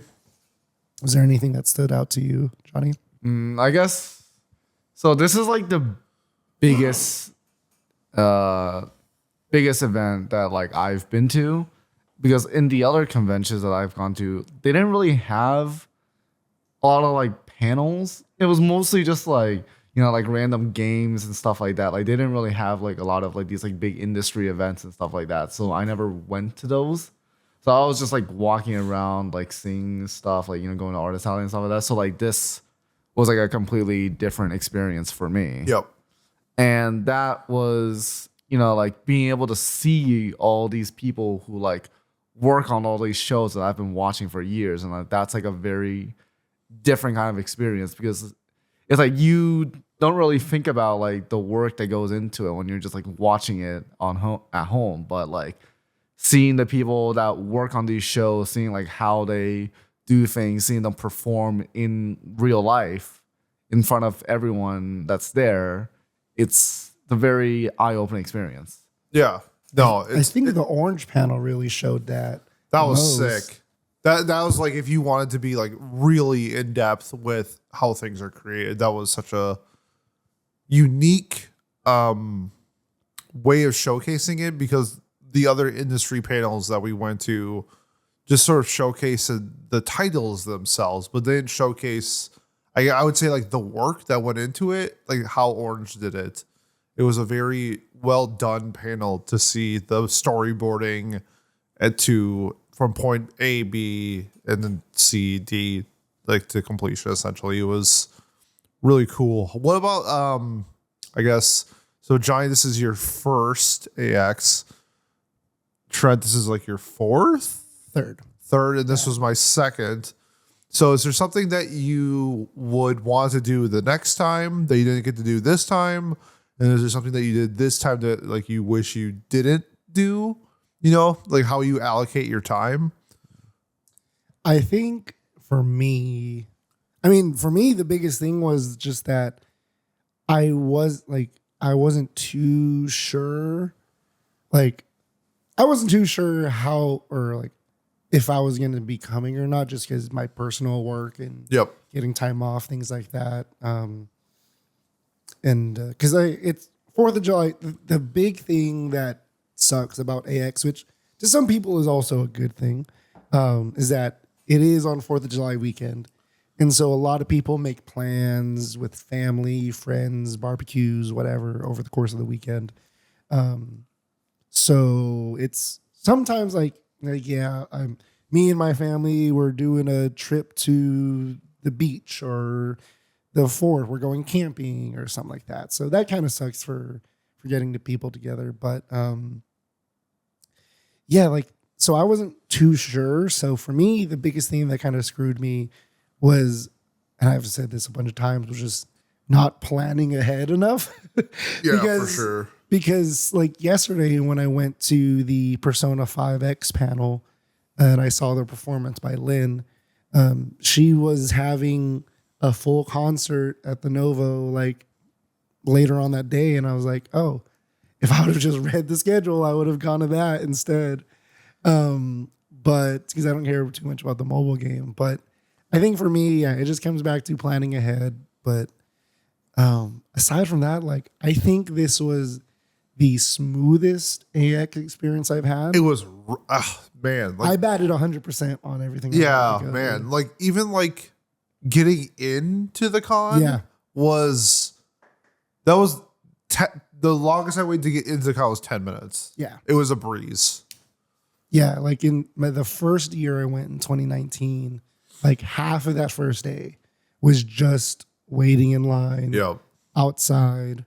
Was there anything that stood out to you, Johnny? I guess so. This is like the biggest event that like I've been to, because in the other conventions that I've gone to, they didn't really have a lot of like panels. It was mostly just like, you know, like random games and stuff like that. Like they didn't really have like a lot of like these like big industry events and stuff like that. So I never went to those. So I was just like walking around, like seeing stuff, like, you know, going to artist alley and stuff like that. So like this was like a completely different experience for me. And that was, you know, like being able to see all these people who like work on all these shows that I've been watching for years. And like, that's like a very different kind of experience, because it's like you don't really think about like the work that goes into it when you're just like watching it at home. But like seeing the people that work on these shows, seeing like how they do things, seeing them perform in real life in front of everyone that's there, it's a very eye-opening experience. Yeah. No, I think the orange panel really showed that. That was sick. That was like, if you wanted to be like really in depth with how things are created, that was such a unique way of showcasing it, because the other industry panels that we went to just sort of showcased the titles themselves, but they didn't showcase, I would say, like the work that went into it, like how Orange did it. It was a very well done panel to see the storyboarding from point A, B, and then C, D, like to completion. Essentially, it was really cool. What about I guess so, Johnny? This is your first AX. Trent, this is like your third, and this was my second. So is there something that you would want to do the next time that you didn't get to do this time? And is there something that you did this time that like you wish you didn't do? You know, like how you allocate your time? I think for me, the biggest thing was just that I wasn't too sure. Like, I wasn't too sure how, or like if I was going to be coming or not, just because my personal work and getting time off, things like that. And because it's 4th of July, the big thing that sucks about AX, which to some people is also a good thing, is that it is on 4th of July weekend. And so a lot of people make plans with family, friends, barbecues, whatever, over the course of the weekend. So it's sometimes like yeah, me and my family, we're doing a trip to the beach or the fort. We're going camping or something like that. So that kind of sucks for getting the people together. But yeah, like, so I wasn't too sure. So for me, the biggest thing that kind of screwed me was, and I've said this a bunch of times, was just not planning ahead enough. Yeah, for sure. Because like yesterday when I went to the Persona 5X panel and I saw the performance by Lynn, she was having a full concert at the Novo like later on that day. And I was like, oh, if I would have just read the schedule, I would have gone to that instead. But because I don't care too much about the mobile game, but I think for me, yeah, it just comes back to planning ahead. But aside from that, like, I think this was the smoothest AX experience I've had. It was, man. Like, I batted 100% on everything. Yeah, man. Like, even like getting into the con was the longest I waited to get into the con was 10 minutes. Yeah. It was a breeze. Yeah, like in the first year I went in 2019, like half of that first day was just waiting in line outside,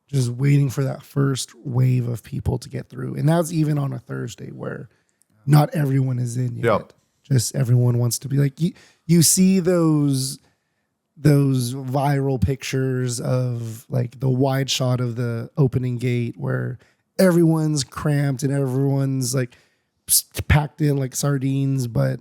just waiting for that first wave of people to get through. And that's even on a Thursday where not everyone is in yet. Yep. Just everyone wants to be like, you see those viral pictures of like the wide shot of the opening gate where everyone's cramped and everyone's like packed in like sardines, but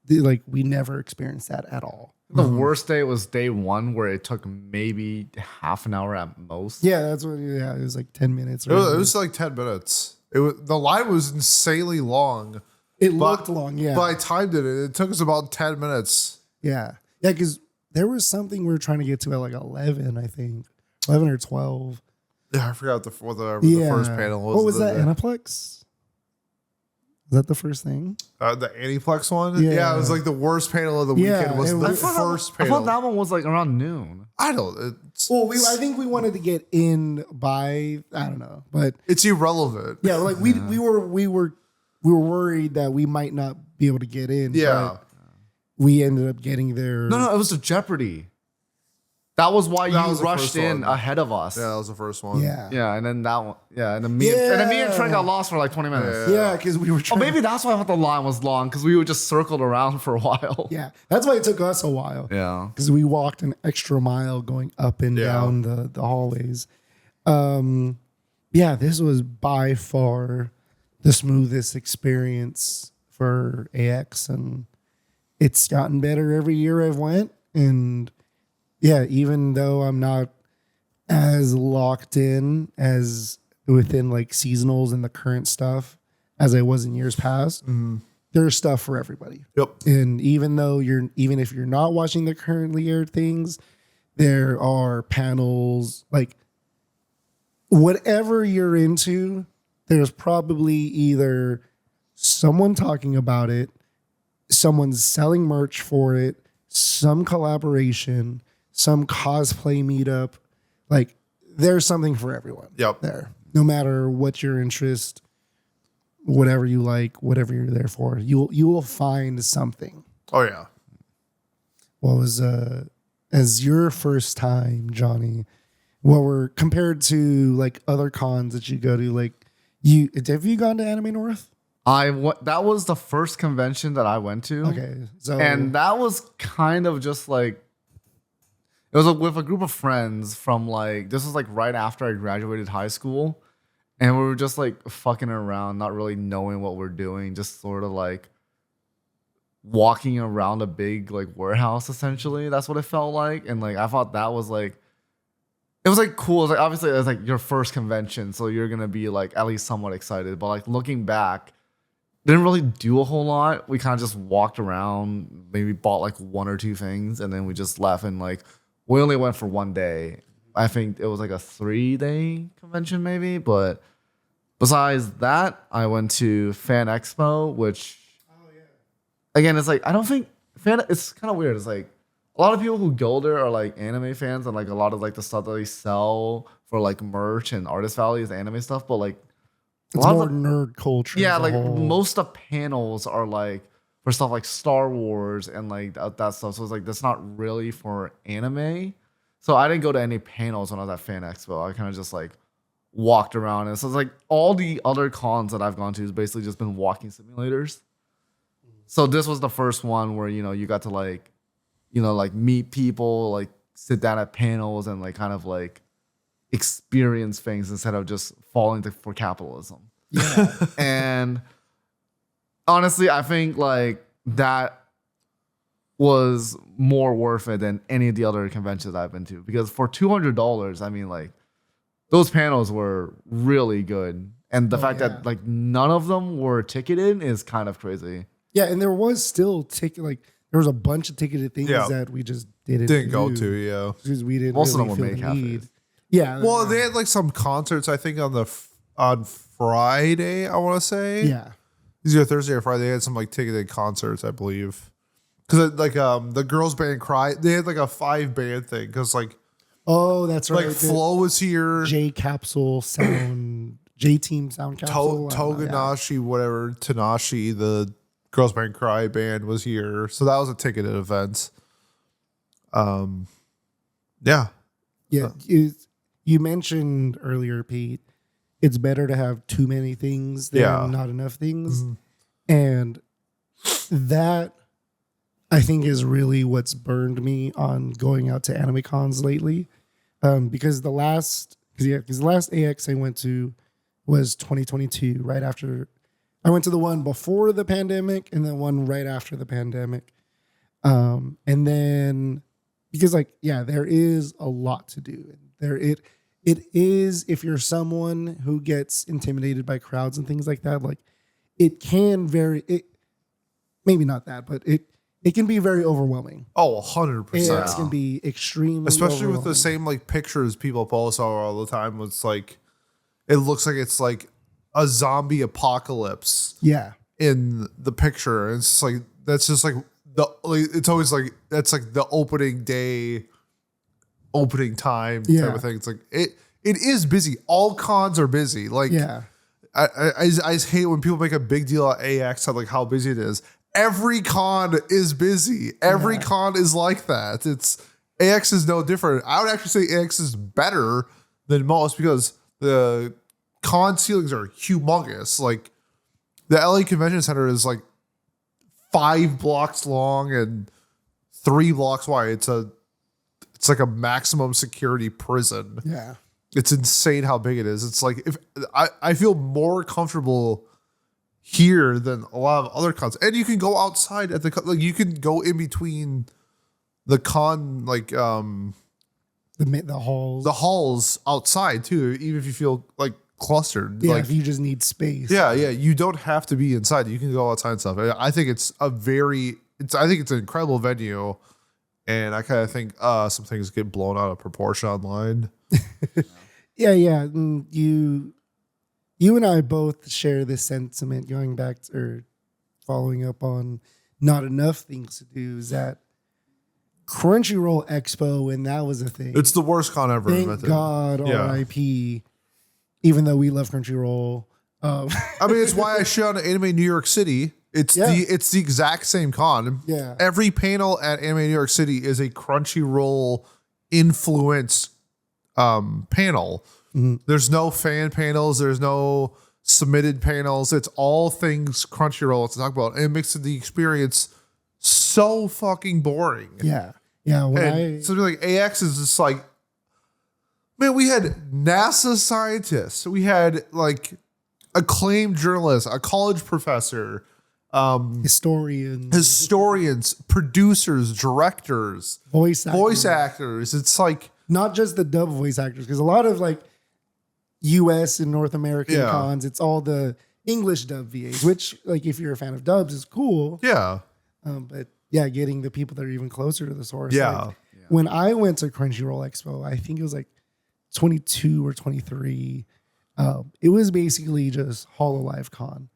like we never experienced that at all. The worst day was day one, where it took maybe half an hour at most. Yeah, that's what. Yeah, it was like 10 minutes. It was like 10 minutes. The line was insanely long. It looked long, yeah. But I timed it. It took us about 10 minutes. Yeah, because there was something we were trying to get to at like 11, I think, 11 or 12. Yeah, I forgot the first panel was. What was that? Aniplex? Is that the first thing? The Aniplex one? Yeah, it was like the worst panel of the weekend. Was the first panel. I thought that one was like around noon. I don't. Well, I think we wanted to get in by, I don't know, but it's irrelevant. Yeah, like we were worried that we might not be able to get in. Yeah, but we ended up getting there. No, it was a Jeopardy. That was why you rushed in ahead of us. Yeah, that was the first one. Yeah, and then that one. Yeah, and then me and Trent got lost for like 20 minutes. Yeah, because we were trying. Oh, maybe that's why I thought the line was long, because we were just circled around for a while. Yeah, that's why it took us a while. Yeah, because we walked an extra mile going up and down the hallways. Yeah, this was by far the smoothest experience for AX, and it's gotten better every year I've went. And yeah, even though I'm not as locked in as within like seasonals and the current stuff as I was in years past, there's stuff for everybody. Yep. And even if you're not watching the currently aired things, there are panels, like whatever you're into, there's probably either someone talking about it, someone's selling merch for it, some collaboration, some cosplay meetup. Like, there's something for everyone. Yep. There. No matter what your interest, whatever you like, whatever you're there for, you will find something. Oh yeah. What was as your first time, Jonny? What were compared to like other cons that you go to? Like, have you gone to Anime North? That was the first convention that I went to. Okay, so and that was kind of just like, it was with a group of friends from like, this was like right after I graduated high school, and we were just like fucking around, not really knowing what we're doing, just sort of like walking around a big like warehouse essentially. That's what it felt like. And like I thought that was like, it was like cool. It was like, obviously it was like your first convention, so you're gonna be like at least somewhat excited. But like looking back, didn't really do a whole lot. We kind of just walked around, maybe bought like one or two things, and then we just left. And like we only went for one day. I think it was like a 3-day convention maybe. But besides that, I went to Fan Expo, which again, it's like, I don't think it's kind of weird. It's like a lot of people who go there are like anime fans, and like a lot of like the stuff that they sell for like merch and artist value is anime stuff. But like a It's lot more of the, nerd culture. yeah, as a like whole. most of the panels are like for stuff like Star Wars and like that stuff. So it's like that's not really for anime. So I didn't go to any panels when I was at Fan Expo. I kind of just like walked around, and so it's like all the other cons that I've gone to has basically just been walking simulators. So this was the first one where you got to like like meet people, like sit down at panels and like kind of like experience things instead of just falling for capitalism. Yeah. And honestly, I think like that was more worth it than any of the other conventions I've been to, because for $200, I mean, like those panels were really good, and the fact that like none of them were ticketed is kind of crazy. Yeah, and there was still there was a bunch of ticketed things Yeah. that we just didn't go to. Yeah. because we didn't Most of really them were feel main the need. cafes. Yeah. Well, they had like some concerts, I think, on Friday, I want to say. yeah. Either Thursday or Friday. They had some like ticketed concerts, I believe. Because like the girls band Cry, they had like a 5-band thing. Because like Oh, that's right. like Flo was here, J Capsule Sound, J Team Sound Capsule. Toganashi, whatever, Tanashi, the girls band Cry band was here. So that was a ticketed event. Yeah. Yeah. You mentioned earlier, Pete, it's better to have too many things than not enough things. Mm-hmm. And that, I think, is really what's burned me on going out to anime cons lately. Because the last AX I went to was 2022, right after I went to the one before the pandemic and the one right after the pandemic. And then because there is a lot to do. It is, if you're someone who gets intimidated by crowds and things like that, like it can maybe not that, but it can be very overwhelming. Oh, 100%. It can be extremely Especially with the same like pictures people post all the time. It's like, it looks like it's like a zombie apocalypse. Yeah. In the picture. And it's just like, that's just like it's always like, that's like the opening time type of thing. It's like, it is busy. All cons are busy. Like, I just hate when people make a big deal at AX of like how busy it is. Every con is busy. Every con is like that. AX is no different. I would actually say AX is better than most because the con ceilings are humongous. Like the LA Convention Center is like 5 blocks long and 3 blocks wide. It's like a maximum security prison. Yeah. It's insane how big it is. It's like, if I feel more comfortable here than a lot of other cons, and you can go outside at like you can go in between the con, like the halls outside too, even if you feel like clustered. Yeah, like if you just need space. yeah, you don't have to be inside. You can go outside and stuff. I think it's I think it's an incredible venue, and I kind of think some things get blown out of proportion online. Yeah. And you and I both share this sentiment going back or following up on not enough things to do, is that Crunchyroll Expo, when that was a thing. It's the worst con ever Thank invented. God, RIP, even though we love Crunchyroll. I mean, it's why I shit on Anime New York City. It's the exact same con. Yeah. Every panel at Anime New York City is a Crunchyroll influence panel. Mm-hmm. There's no fan panels. There's no submitted panels. It's all things Crunchyroll to talk about. And it makes the experience so fucking boring. Yeah. Something like AX is just like, man, we had NASA scientists. We had like acclaimed journalists, a college professor, historians, producers, directors, voice actors. It's like not just the dub voice actors, because a lot of like US and North American cons, it's all the English dub VAs, which like if you're a fan of dubs is cool. Yeah. But yeah, getting the people that are even closer to the source. Yeah. Like, when I went to Crunchyroll Expo, I think it was like 22 or 23. It was basically just HoloLive Con,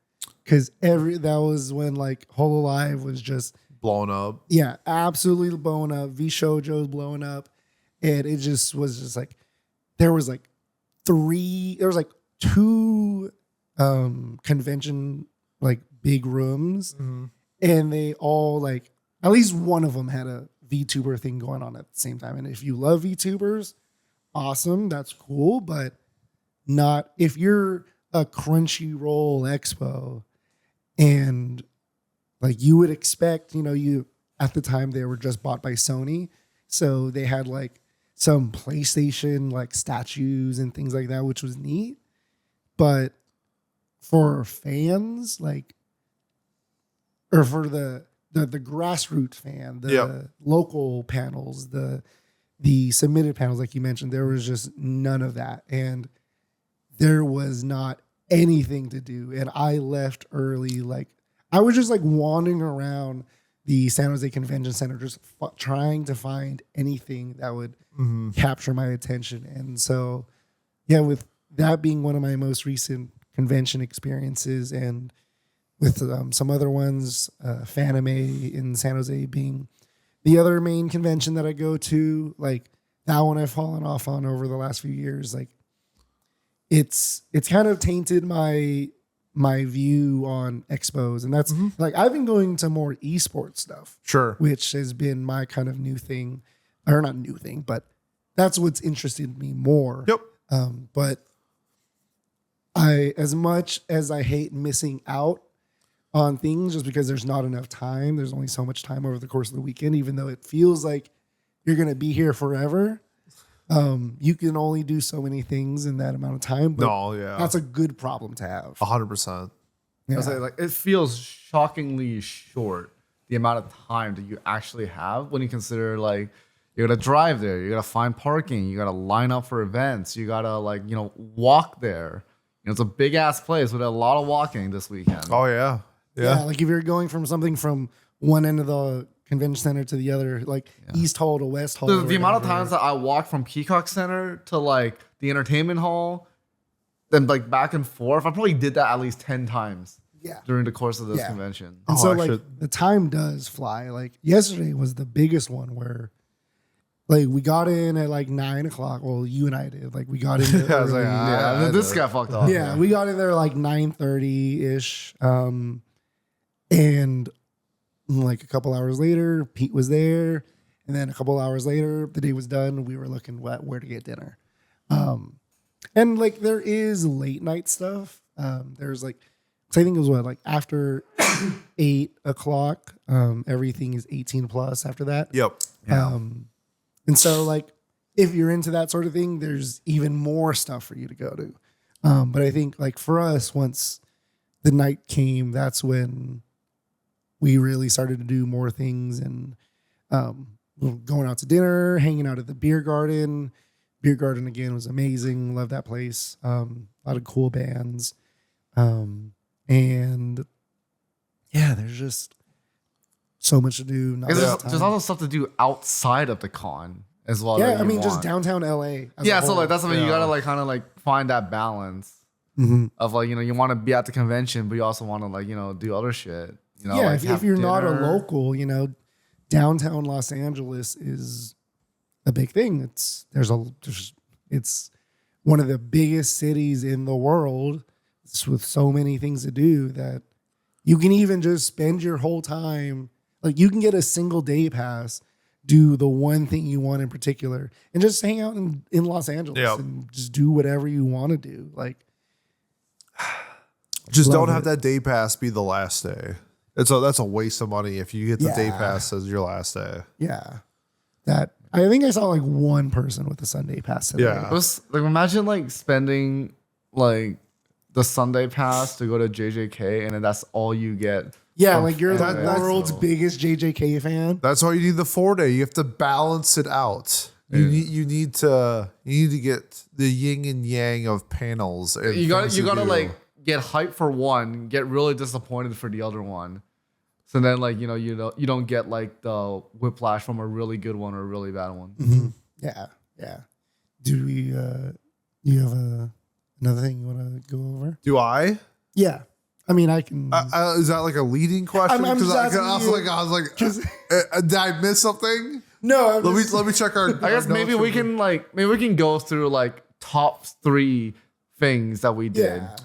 because that was when like HoloLive was just blown up. Yeah, absolutely blowing up. V Shoujo's blowing up. And it just was just like, there was like two convention like big rooms. Mm-hmm. And they all like, at least one of them had a VTuber thing going on at the same time. And if you love VTubers, awesome, that's cool. But not if you're a Crunchyroll Expo and like you would expect, you at the time they were just bought by Sony. So they had like some PlayStation like statues and things like that, which was neat. But for fans, like, or for the grassroots fan, the local panels, the submitted panels, like you mentioned, there was just none of that. And there was not anything to do. And I left early. Like, I was just like wandering around the San Jose Convention Center, just trying to find anything that would capture my attention. And so, yeah, with that being one of my most recent convention experiences, and with some other ones, Fanime in San Jose being the other main convention that I go to, like that one I've fallen off on over the last few years. Like it's kind of tainted my view on expos. And that's like, I've been going to more esports stuff, Sure. which has been my kind of new thing, or not new thing, but that's what's interested me more. Yep. But as much as I hate missing out on things just because there's not enough time, there's only so much time over the course of the weekend, even though it feels like you're going to be here forever. You can only do so many things in that amount of time. But that's a good problem to have. 100%. I was like, it feels shockingly short, the amount of time that you actually have when you consider like you gotta drive there, you gotta find parking, you gotta line up for events, you gotta walk there. It's a big ass place with a lot of walking this weekend. Oh yeah. Yeah, like if you're going from something from one end of the convention center to the other, like East Hall to West Hall. The amount of times that I walked from Peacock Center to like the entertainment hall, then like back and forth, I probably did that at least 10 times during the course of this convention. And so the time does fly. Like yesterday was the biggest one where like we got in at like 9 o'clock. Well, you and I did. Like we got in there I was like, this got fucked up. Yeah, we got in there like 9:30-ish. And like a couple hours later, Pete was there. And then a couple hours later, the day was done. We were looking at where to get dinner. And like there is late night stuff. There's like, I think it was like after 8 o'clock, everything is 18 plus after that. Yep. And so like, if you're into that sort of thing, there's even more stuff for you to go to. But I think like for us, once the night came, that's when we really started to do more things, and going out to dinner, hanging out at the beer garden. Beer garden again was amazing. Love that place. A lot of cool bands. And yeah, there's just so much to do. There's also stuff to do outside of the con as well. Yeah, I mean, just downtown LA. So like that's something you gotta like kind of like find that balance of like, you want to be at the convention, but you also want to like, do other shit. If you're not a local, downtown Los Angeles is a big thing. It's one of the biggest cities in the world. It's with so many things to do that you can even just spend your whole time. Like you can get a single day pass, do the one thing you want in particular, and just hang out in Los Angeles and just do whatever you want to do. Like, just don't have that day pass be the last day. That's a waste of money if you get the day pass as your last day. Yeah, that I think I saw like one person with a Sunday pass today. Yeah, it was like imagine like spending like the Sunday pass to go to JJK, and then that's all you get. Yeah, like you're the world's biggest JJK fan. That's why you need the 4-day. You have to balance it out. You need to get the yin and yang of panels. And you gotta like get hyped for one, get really disappointed for the other one. So then like you don't get like the whiplash from a really good one or a really bad one. Mm-hmm. Yeah. Do we? You have another thing you want to go over? Do I? Yeah. I mean, I can. Is that like a leading question? I'm just asking I was like, did I miss something? No, Let me check our. I guess maybe we can go through like top 3 things that we did. Yeah.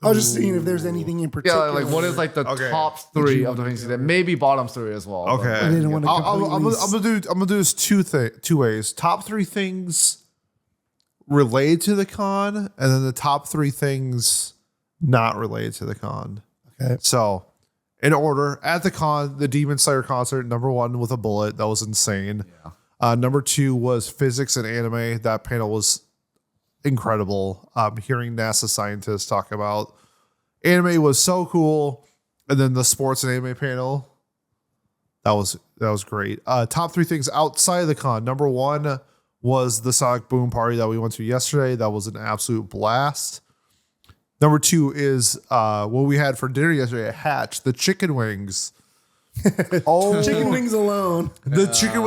I was just seeing if there's anything in particular. Yeah, like what is like the top 3 of the things you did? Maybe bottom 3 as well. Okay, I didn't want to I'm gonna do this two ways. Top 3 things related to the con, and then the top 3 things not related to the con. Okay. So, in order, at the con, the Demon Slayer concert, number 1 with a bullet, that was insane. Yeah. Number 2 was physics and anime. That panel was incredible. Hearing NASA scientists talk about anime was so cool, and then the sports and anime panel, that was great. Top 3 things outside of the con. Number 1 was the Sonic Boom party that we went to yesterday. That was an absolute blast. Number 2 is what we had for dinner yesterday at Hatch, the chicken wings. Oh, chicken wings alone. The chicken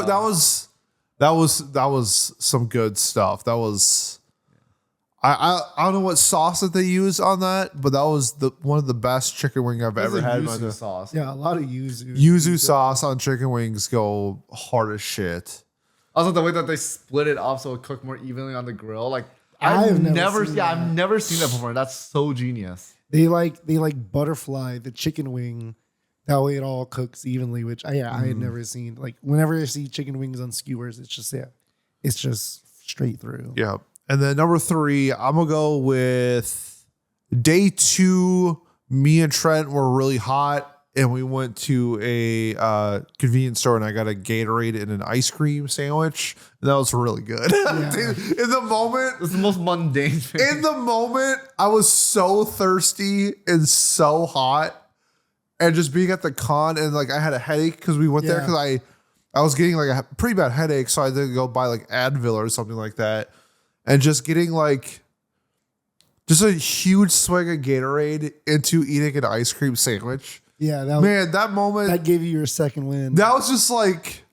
that was some good stuff. That was I don't know what sauce that they use on that, but that was one of the best chicken wing I've ever had. Yuzu sauce. Yeah, a lot of yuzu. Yuzu sauce on chicken wings go hard as shit. Also, the way that they split it up so it cooked more evenly on the grill, like I've never seen that before. That's so genius. They like butterfly the chicken wing. That way it all cooks evenly, which I had never seen. Like whenever I see chicken wings on skewers, it's just straight through. Yeah. And then number 3, I'm gonna go with day 2. Me and Trent were really hot, and we went to a convenience store, and I got a Gatorade and an ice cream sandwich. And that was really good. Yeah. Dude, in the moment, It's the most mundane thing. in the moment, I was so thirsty and so hot, and just being at the con, and like I had a headache because we went there because I was getting like a pretty bad headache, so I had to go buy like Advil or something like that. And just getting like just a huge swig of Gatorade into eating an ice cream sandwich. Yeah, that moment, that gave you your second win. that was just like,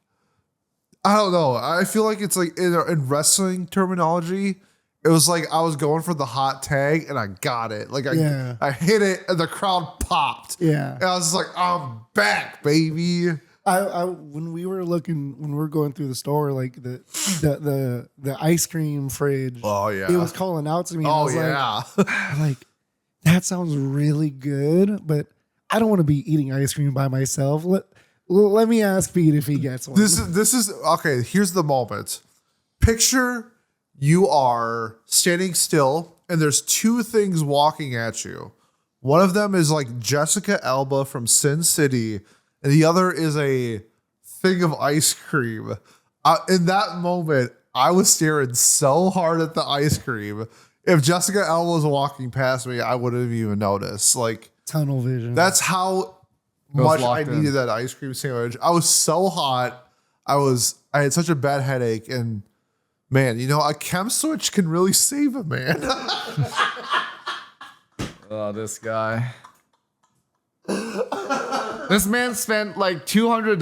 I don't know. I feel like it's like in wrestling terminology, it was like I was going for the hot tag and I got it. Like I hit it and the crowd popped. Yeah. And I was just like, I'm back, baby. When we were going through the store, like the ice cream fridge. Oh yeah. It was calling out to me. Oh and I was yeah. I'm like, that sounds really good, but I don't want to be eating ice cream by myself. Let me ask Pete if he gets one. This is okay. Here's the moment. Picture you are standing still, and there's 2 things walking at you. One of them is like Jessica Alba from Sin City, and the other is a thing of ice cream. In that moment, I was staring so hard at the ice cream. If Jessica Alba was walking past me, I wouldn't have even noticed. Like Tunnel vision. that's how much I needed that ice cream sandwich. I was so hot. I had such a bad headache, and man, a chem switch can really save a man. Oh, this guy. This man spent like $200,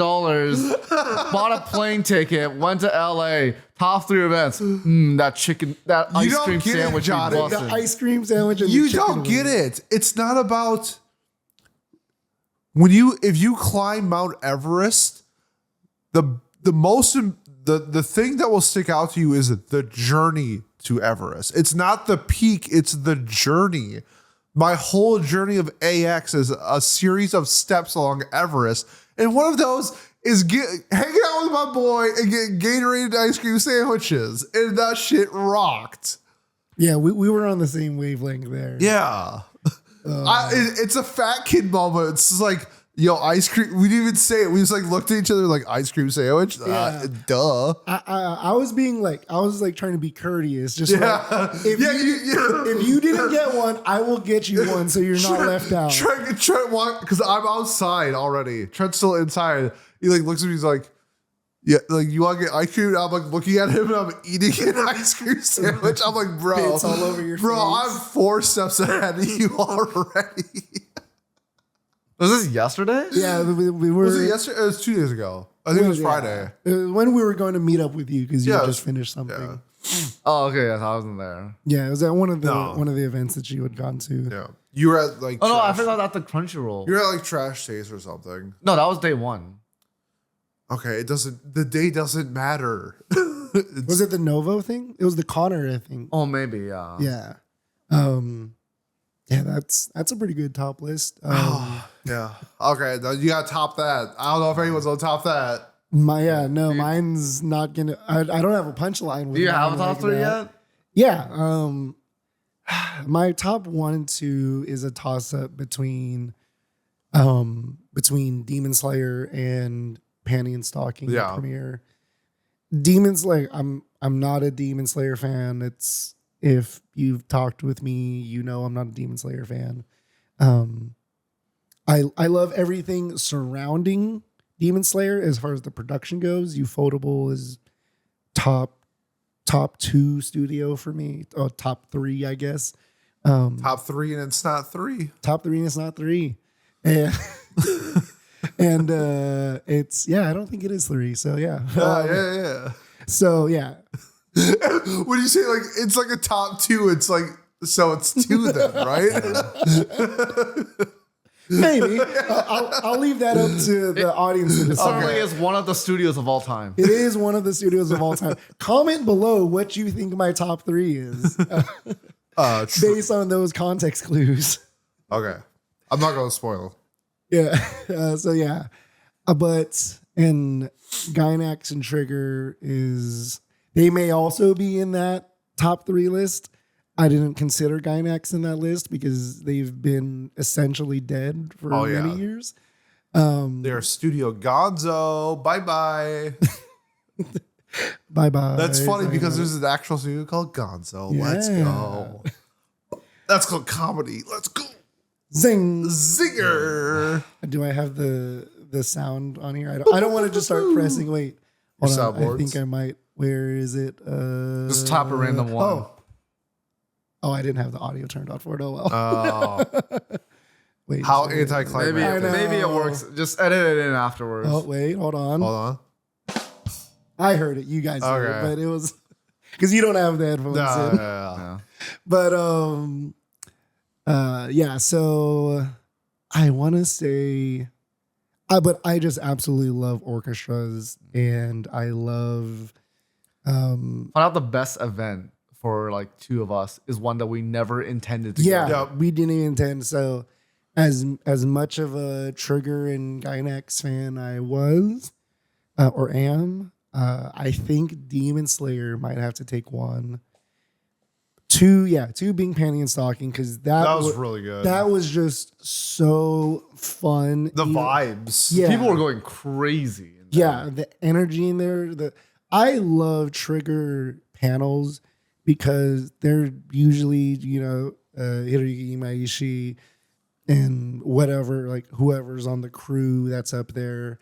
bought a plane ticket, went to LA, top 3 events. That ice cream sandwich. The ice cream sandwich. And You don't get it. It's not about if you climb Mount Everest, the thing that will stick out to you is the journey to Everest. It's not the peak, it's the journey. My whole journey of AX is a series of steps along Everest. And one of those is hanging out with my boy and getting Gatorade ice cream sandwiches. And that shit rocked. Yeah, we were on the same wavelength there. Yeah. It's a fat kid moment. It's just like, ice cream. We didn't even say it. We just like looked at each other like ice cream sandwich. Yeah. Duh. I was trying to be courteous. Just If you didn't get one, I will get you one so you're not left out. Trent because I'm outside already. Trent's still inside. He like looks at me. He's like, yeah, like you want to get ice cream? And I'm like looking at him and I'm eating an ice cream sandwich. I'm like, bro, it's all over your face. I'm 4 steps ahead of you already. Was this yesterday? Yeah, we were. Was it yesterday? It was 2 days ago. I think it was Friday. It was when we were going to meet up with you because you had just finished something. Yeah. Oh, okay. Yes, I wasn't there. Yeah, it was at one of the events that you had gone to. Yeah. You were at like. Oh no, I Trash- forgot that the Crunchyroll. You're at like Trash Taste or something. No, that was day one. Okay, it doesn't. The day doesn't matter. Was it the Novo thing? It was the Connor, I think. Oh, maybe, yeah. Yeah. Yeah, that's a pretty good top list. Yeah. Okay, you gotta top that. I don't know if anyone's gonna top that. Mine's not gonna. I don't have a punchline. Do you have a top three yet? Yeah. My top 1 and 2 is a toss up between Demon Slayer and Panty and Stalking Yeah. premiere. Demon Slayer. I'm not a Demon Slayer fan. It's if you've talked with me, you know I'm not a Demon Slayer fan. I love everything surrounding Demon Slayer as far as the production goes. Ufotable is top 2 studio for me. Oh, top 3, I guess. Top 3 and it's not 3. Top 3 and it's not 3. And and it's I don't think it is 3. So yeah. Yeah. So yeah. When you say like it's like a top 2, it's like so it's 2 then, right? Maybe. I'll leave that up to the audience to decide. Certainly is one of the studios of all time. It is one of the studios of all time. Comment below what you think my top 3 is based on those context clues. Okay. I'm not going to spoil. Yeah. But and Gynax and Trigger they may also be in that top 3 list. I didn't consider Gynax in that list because they've been essentially dead for many years. They're Studio Gonzo. Bye-bye. Bye-bye. That's funny because there's an actual studio called Gonzo. Yeah. Let's go. That's called comedy. Let's go. Zing. Zinger. Do I have the sound on here? I don't want to just start pressing. Wait. Hold on. I soundboards? think I might. Where is it? Just tap a random one. Oh, I didn't have the audio turned on for it. Oh, well. Wait. How sorry. anticlimactic. Maybe it works. Just edit it in afterwards. Oh, wait. Hold on. Hold on. I heard it. You guys heard it. Okay. But it was... Because you don't have the headphones in. Yeah. But, so I want to say... but I just absolutely love orchestras. And I love... Find out the best event for like 2 of us is one that we never intended to go. We didn't even intend. So as much of a Trigger and Gynax fan I was or am, I think Demon Slayer might have to take 1. 2 being Panty and Stalking because that was really good. That was just so fun. The vibes. Yeah. People were going crazy. The energy in there. I love Trigger panels because they're usually, Hiroyuki Imaishi and whatever, like whoever's on the crew that's up there.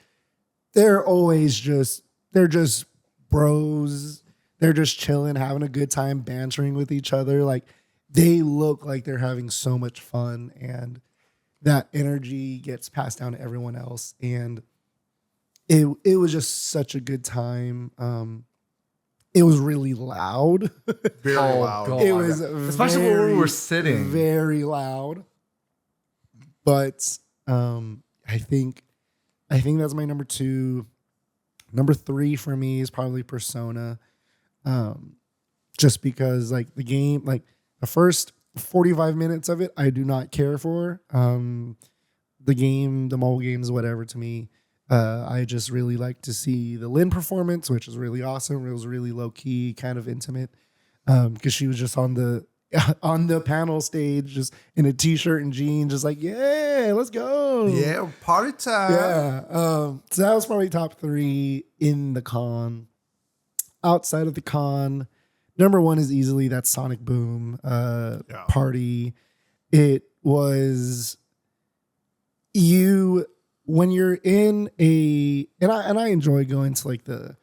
They're just bros. They're just chilling, having a good time, bantering with each other. Like they look like they're having so much fun, and that energy gets passed down to everyone else. And it was just such a good time. It was really loud. Very loud. God. It was especially where we were sitting. Very loud. But I think that's my number 2. Number 3 for me is probably Persona. Just because like the game, like the first 45 minutes of it, I do not care for. The game, the mobile games, whatever to me. I just really like to see the Lynn performance, which is really awesome. It was really low key, kind of intimate, because she was just on the panel stage, just in a t-shirt and jeans, just like, yeah, let's go, Yeah, party time. yeah. So that was probably top 3 in the con. Outside of the con, number 1 is easily that Sonic Boom party. It was when you're in and I enjoy going to like the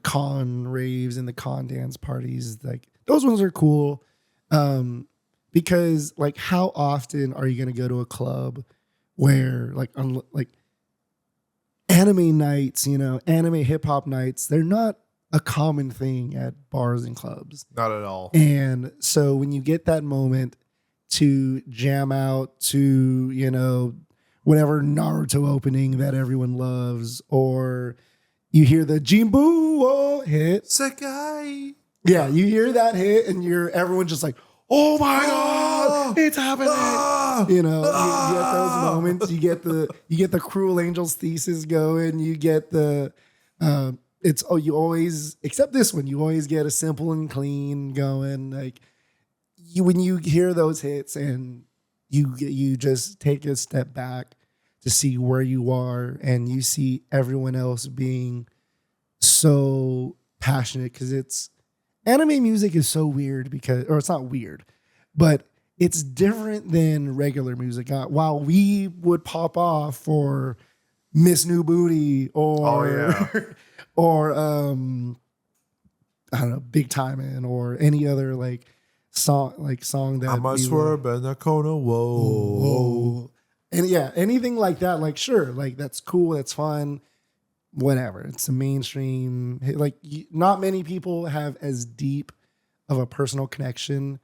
con raves and the con dance parties. Like those ones are cool. Because like how often are you going to go to a club where like anime nights, anime hip hop nights, they're not a common thing at bars and clubs. Not at all. And so when you get that moment to jam out to, you know, whatever Naruto opening that everyone loves, or you hear the Jinbu hit. Sekai. Yeah, you hear that hit and everyone just like, oh my God, it's happening. You know, you get those moments, you get the Cruel Angels thesis going, you get the you always, except this one, you always get a Simple and Clean going. Like when you hear those hits and you just take a step back to see where you are, and you see everyone else being so passionate, because it's anime music is so weird or it's not weird, but it's different than regular music. While we would pop off for Miss New Booty or or I don't know, Big Timin' or any other song that I must swerve in the corner. Whoa. And yeah, anything like that, like sure, like that's cool, that's fun, whatever. It's a mainstream hit. Like not many people have as deep of a personal connection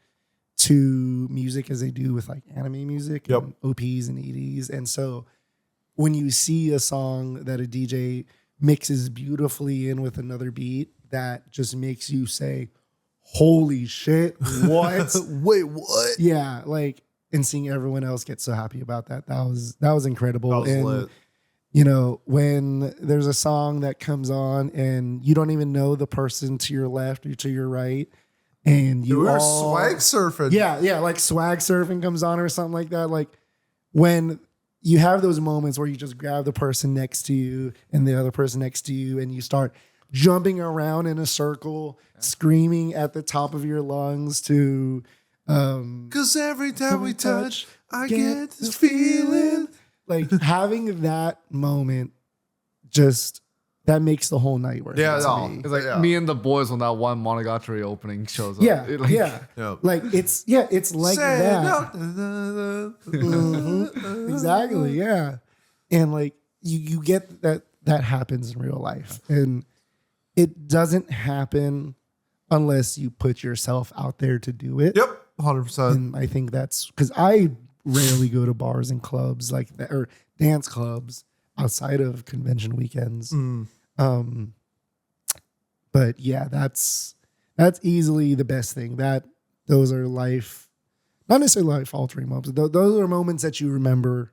to music as they do with like anime music and OPs and EDs. And so when you see a song that a DJ mixes beautifully in with another beat, that just makes you say, holy shit, what? Wait, what? Yeah, like, and seeing everyone else get so happy about that was incredible. That was and lit. you know, when there's a song that comes on and you don't even know the person to your left or to your right, and you We were all swag surfing. yeah, like swag surfing comes on or something like that. Like when you have those moments where you just grab the person next to you and the other person next to you, and you start jumping around in a circle, screaming at the top of your lungs to Cause every time we touch, I get this feeling. Like having that moment, just that makes the whole night worth it to me. It's like me and the boys when that one Monogatari opening shows up. Yeah, Yeah. like it's like Say that. no. Mhm. Exactly, yeah. And like you get that happens in real life, and it doesn't happen unless you put yourself out there to do it. Yep, 100%. And I think that's because I rarely go to bars and clubs like that, or dance clubs outside of convention weekends. But yeah, that's easily the best thing. Those are not necessarily life altering moments. Those are moments that you remember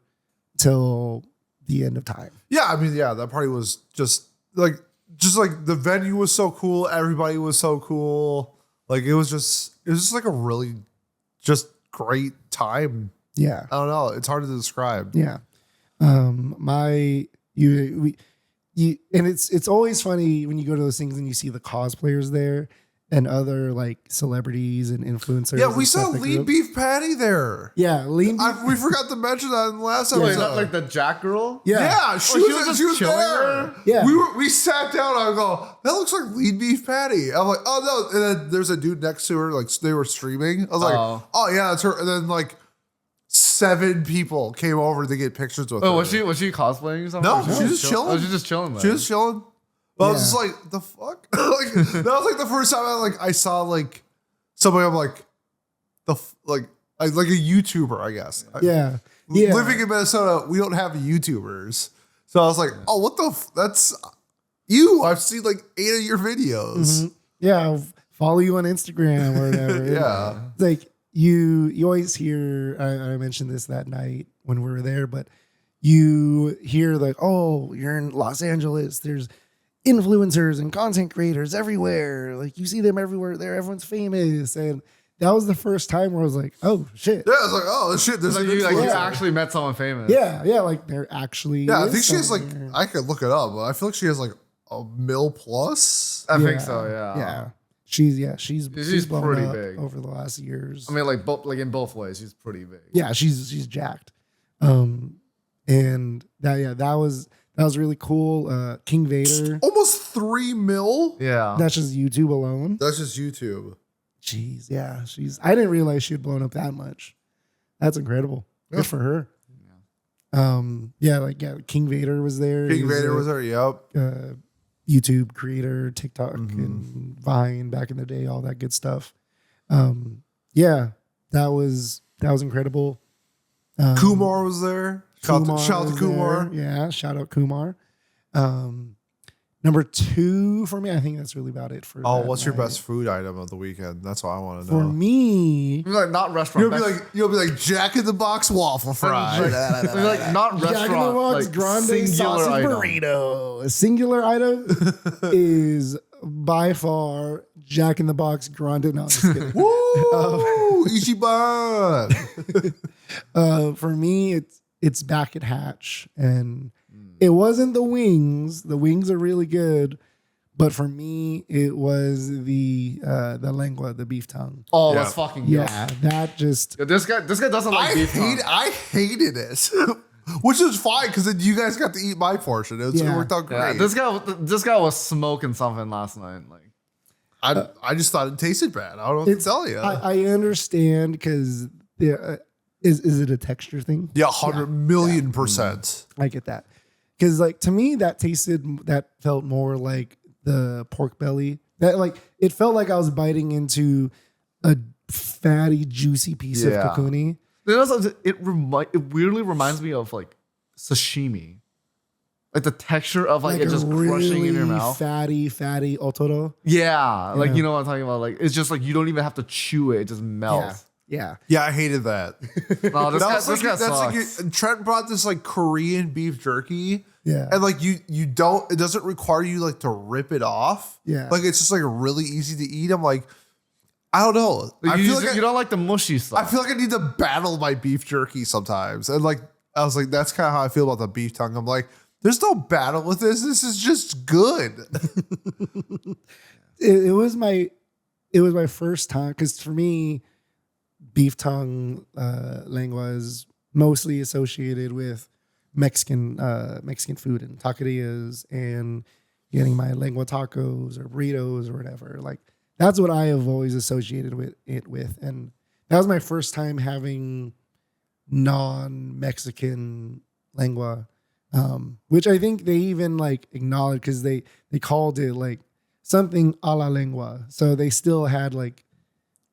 till the end of time. Yeah, I mean, yeah, that party was just like the venue was so cool. Everybody was so cool. Like it was just like a really just great time. Yeah. I don't know. It's hard to describe. Yeah. And it's always funny when you go to those things and you see the cosplayers there and other like celebrities and influencers. Yeah, we and saw stuff that Lean go- Beef Patty there. Yeah, Lean Beef. We forgot to mention that in the last Wait, episode. not like the Jack girl? Yeah, she was just chilling there. there? Yeah. We sat down. I go, that looks like Lean Beef Patty. I'm like, oh no. And then there's a dude next to her, like they were streaming. I was like, oh yeah, that's her. And then like 7 people came over to get pictures with her. Oh, was she cosplaying or something? No, Or she was just chilling. Oh, she's just chilling there. She was chilling. But I was Yeah. just like, the fuck? Like that was like the first time I saw like somebody. I'm like like a YouTuber, I guess. Yeah. Yeah. Living in Minnesota, we don't have YouTubers. So I was like, oh, what the that's you. I've seen like 8 of your videos. Mhm. Yeah. I'll follow you on Instagram or whatever. Yeah. It's like you always hear, I mentioned this that night when we were there, but you hear like, oh, you're in Los Angeles. There's influencers and content creators everywhere. Like you see them everywhere. Everyone's famous. And that was the first time where I was like, oh shit. Yeah, I was like, oh shit, this Like is you influencer. actually met someone famous. Yeah. Yeah. Like they're actually. Yeah, I is think she has like someone there. I could look it up, but I feel like she has like a mil plus. I think so, yeah. Yeah. She's blown pretty up big. over the last years. I mean, like in both ways, she's pretty big. Yeah, she's jacked. And that was really cool. King Vader. Almost 3 mil. Yeah. That's just YouTube alone. That's just YouTube. Jeez, yeah. I didn't realize she had blown up that much. That's incredible. Yeah. Good for her. King Vader was there. He King Vader was there. Yep. YouTube creator, TikTok Mm-hmm. and Vine back in the day, all that good stuff. That was That was incredible. Kumar was there. Shout out to was Kumar. there. Yeah, shout out Kumar. Number 2 for me, I think that's really about it for. Oh, that what's your night. best food item of the weekend? That's what I want to For know. me? You're like not restaurant. You'll be like Jack in the Box waffle fry. You're like not Jack in the restaurant. Box Like grande singular sausage item. burrito. A singular item is by far Jack in the Box grande. No, I'm just kidding. Woo! Ichiban. For me, it's back at Hatch, and it wasn't the wings. The wings are really good, but for me, it was the lengua, the beef tongue. Oh, Yeah. that's fucking good. Yeah, that just Yeah, this guy doesn't like beef tongue. I hated it. Which is fine because then you guys got to eat my portion. It Yeah. worked out great. Yeah, this guy was smoking something last night. Like I just thought it tasted bad. I don't know what to tell you. I understand because is it a texture thing? Yeah, 100,000,000%. I get that. Because like to me, that felt more like the pork belly. That like it felt like I was biting into a fatty, juicy piece of Yeah. kakuni. it weirdly reminds me of like sashimi, like the texture of like it a just crushing in your really mouth. Fatty otoro. Yeah, like Yeah. you know what I'm talking about. Like it's just like you don't even have to chew it; it just melts. Yeah. Yeah, I hated that. No, this guy That's like sucks. Trent brought this like Korean beef jerky. Yeah. And like you don't, it doesn't require you like to rip it off. Yeah. Like it's just like really easy to eat. I'm like, I don't know. Like, I you, feel just- like you don't like the mushy stuff. I feel like I need to battle my beef jerky sometimes. And like, I was like, that's kind of how I feel about the beef tongue. I'm like, there's no battle with this. This is just good. It was my first time because for me, beef tongue lengua is mostly associated with Mexican food and taquerias and getting my lengua tacos or burritos or whatever. Like that's what I have always associated it with, and that was my first time having non-Mexican lengua, which I think they even like acknowledged because they called it like something a la lengua, so they still had like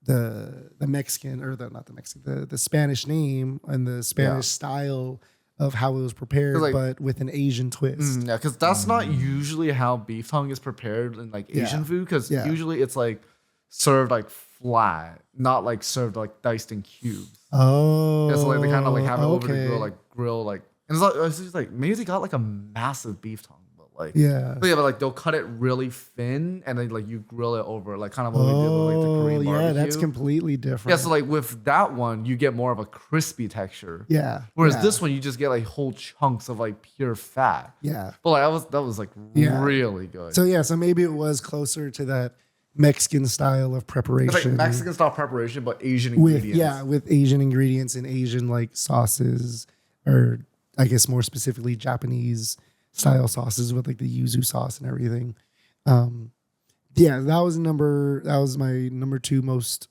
the Mexican or the Spanish name and the Spanish style of how it was prepared, like- but with an Asian twist. Yeah, because that's not usually how beef tongue is prepared in like Asian food. Because Yeah. usually it's like served like flat, not like served like diced in cubes. Oh, Yeah, so like they kind of like have it over the okay. grill, like, and it's just like maybe they got like a massive beef tongue, but like Yeah. but like they'll cut it really thin and then like you grill it over, like kind of what we did with like the Korean barbecue. yeah, that's completely different. Yeah, so like with that one, you get more of a crispy texture. yeah. Whereas yeah, this one, you just get like whole chunks of like pure fat. yeah. But like that was like Yeah. really good. So maybe it was closer to that Mexican style of preparation. It's like Mexican style preparation, but Asian with ingredients. with Asian ingredients and Asian like sauces, or I guess more specifically Japanese style sauces with like the yuzu sauce and everything. Yeah, that was my number 2 most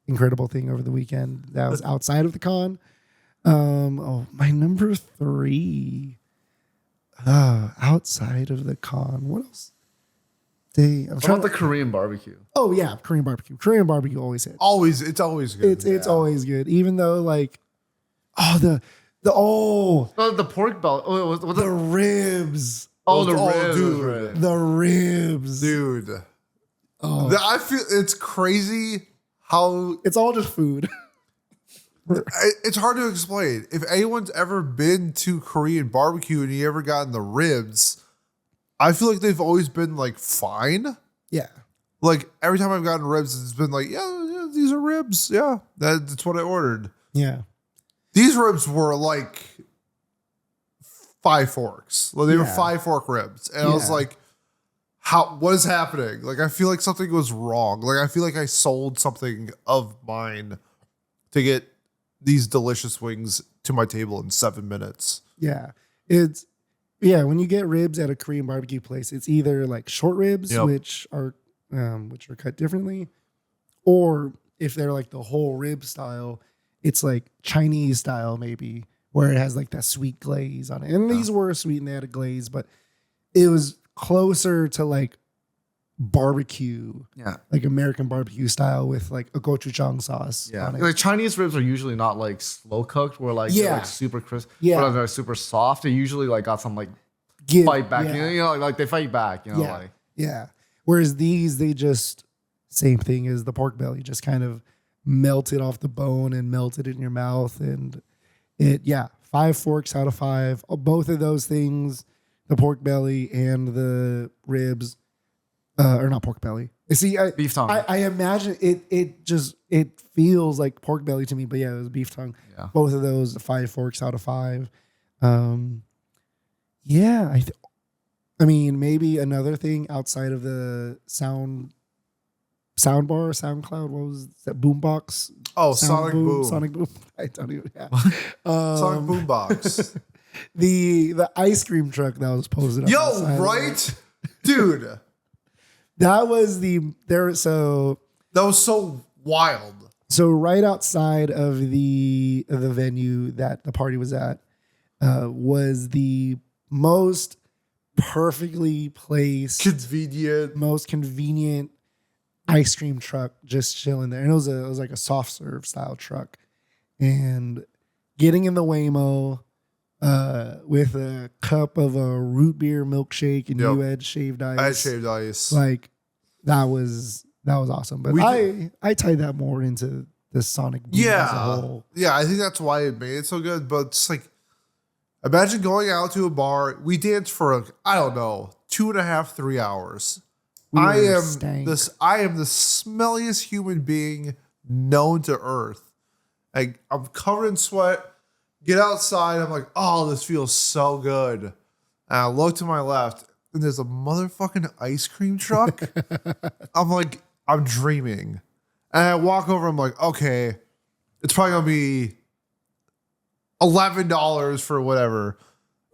incredible thing over the weekend. That was outside of the con. My number 3 outside of the con. What else? I'm What trying about the Korean barbecue? Oh yeah, Korean barbecue. Korean barbecue always hits. It's always good. It's always good, even though like, the Oh, the pork belly. Oh, was the ribs, ribs, dude. right. the ribs, Dude. Oh. I feel it's crazy how It's all just food. it's hard to explain. If anyone's ever been to Korean barbecue and you ever gotten the ribs, I feel like they've always been like fine. Yeah, Like every time I've gotten ribs, it's been like, yeah, these are ribs. Yeah, that's what I ordered. yeah, These ribs were like 5 forks. Like they were Yeah. 5-fork ribs. And I was Yeah. like, what is happening? Like, I feel like something was wrong. Like, I feel like I sold something of mine to get these delicious wings to my table in 7 minutes. yeah. When you get ribs at a Korean barbecue place, it's either like short ribs, Yep. which are cut differently, or if they're like the whole rib style, it's like Chinese style maybe, where it has like that sweet glaze on it. And these were sweet and they had a glaze, but it was closer to like barbecue, Yeah. like American barbecue style with like a gochujang sauce. Yeah, on it. like Chinese ribs are usually not like slow cooked, where like they're like super crisp, Yeah. or they're super soft. They usually like got some like fight back, like they fight back, like yeah. Whereas these, they just same thing as the pork belly, just kind of melted off the bone and melted in your mouth, and 5 forks out of 5. Both of those things, the pork belly and the ribs. Or not pork belly. See, beef tongue. I imagine it feels like pork belly to me, but yeah, it was beef tongue. Yeah. Both of those 5 forks out of 5. I mean, maybe another thing outside of the soundbar, SoundCloud. What was that? Boombox. Oh, Sonic Boom. Sonic Boom. I don't even. Yeah. Sonic Boombox. The ice cream truck that was posted. Yo, right, dude. That was so that was so wild. So right outside of the venue that the party was at was the most perfectly placed, most convenient ice cream truck just chilling there. And it was like a soft serve style truck. And getting in the Waymo with a cup of a root beer milkshake, and you had shaved ice. I had shaved ice. Like that was awesome. But I tied that more into the Sonic Boom as a whole. Yeah, I think that's why it made it so good. But it's like, imagine going out to a bar. We danced for 2.5, 3 hours. I am the smelliest human being known to earth. Like, I'm covered in sweat. Get outside. I'm like, oh, this feels so good. And I look to my left, and there's a motherfucking ice cream truck. I'm like, I'm dreaming. And I walk over. I'm like, okay, it's probably gonna be $11 for whatever.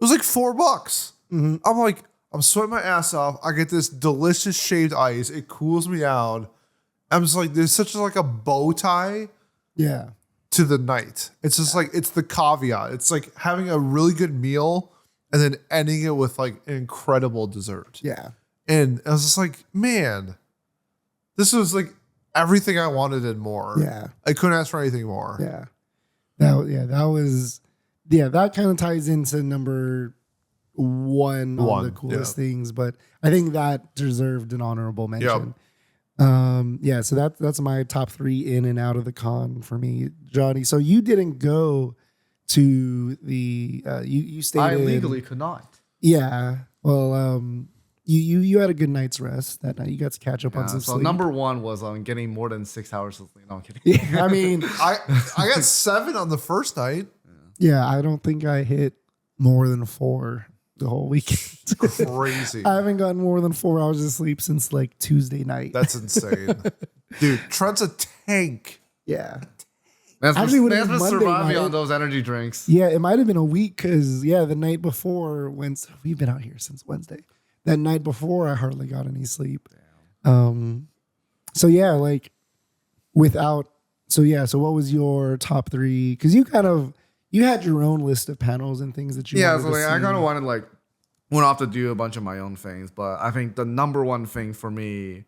It was like $4. Mm-hmm. I'm like, I'm sweating my ass off. I get this delicious shaved ice. It cools me down. I'm just like, there's such like a bow tie. Yeah. To the night. It's just like, it's the caveat. It's like having a really good meal and then ending it with like an incredible dessert. Yeah. And I was just like, man, this was like everything I wanted and more. Yeah. I couldn't ask for anything more. Yeah. That kind of ties into number one on the coolest things, but I think that deserved an honorable mention. Yep. So that's my top 3 in and out of the con for me, Johnny. So you didn't go to the you stayed. I legally could not. Yeah. Well, you had a good night's rest that night. You got to catch up on some sleep. Number 1 was getting more than 6 hours of sleep. No, I'm kidding. Yeah, I mean, I got 7 on the first night. Yeah, I don't think I hit more than 4 the whole weekend. Crazy. I haven't gotten more than 4 hours of sleep since like Tuesday night. That's insane. Dude, Trent's a tank. Yeah. Man's Actually, been surviving on those energy drinks. Yeah, it might have been a week because, the night before, we've been out here since Wednesday. That night before, I hardly got any sleep. So what was your top 3? Because you had your own list of panels and things that you wanted to see. I kind of went off to do a bunch of my own things, but I think the number one thing for me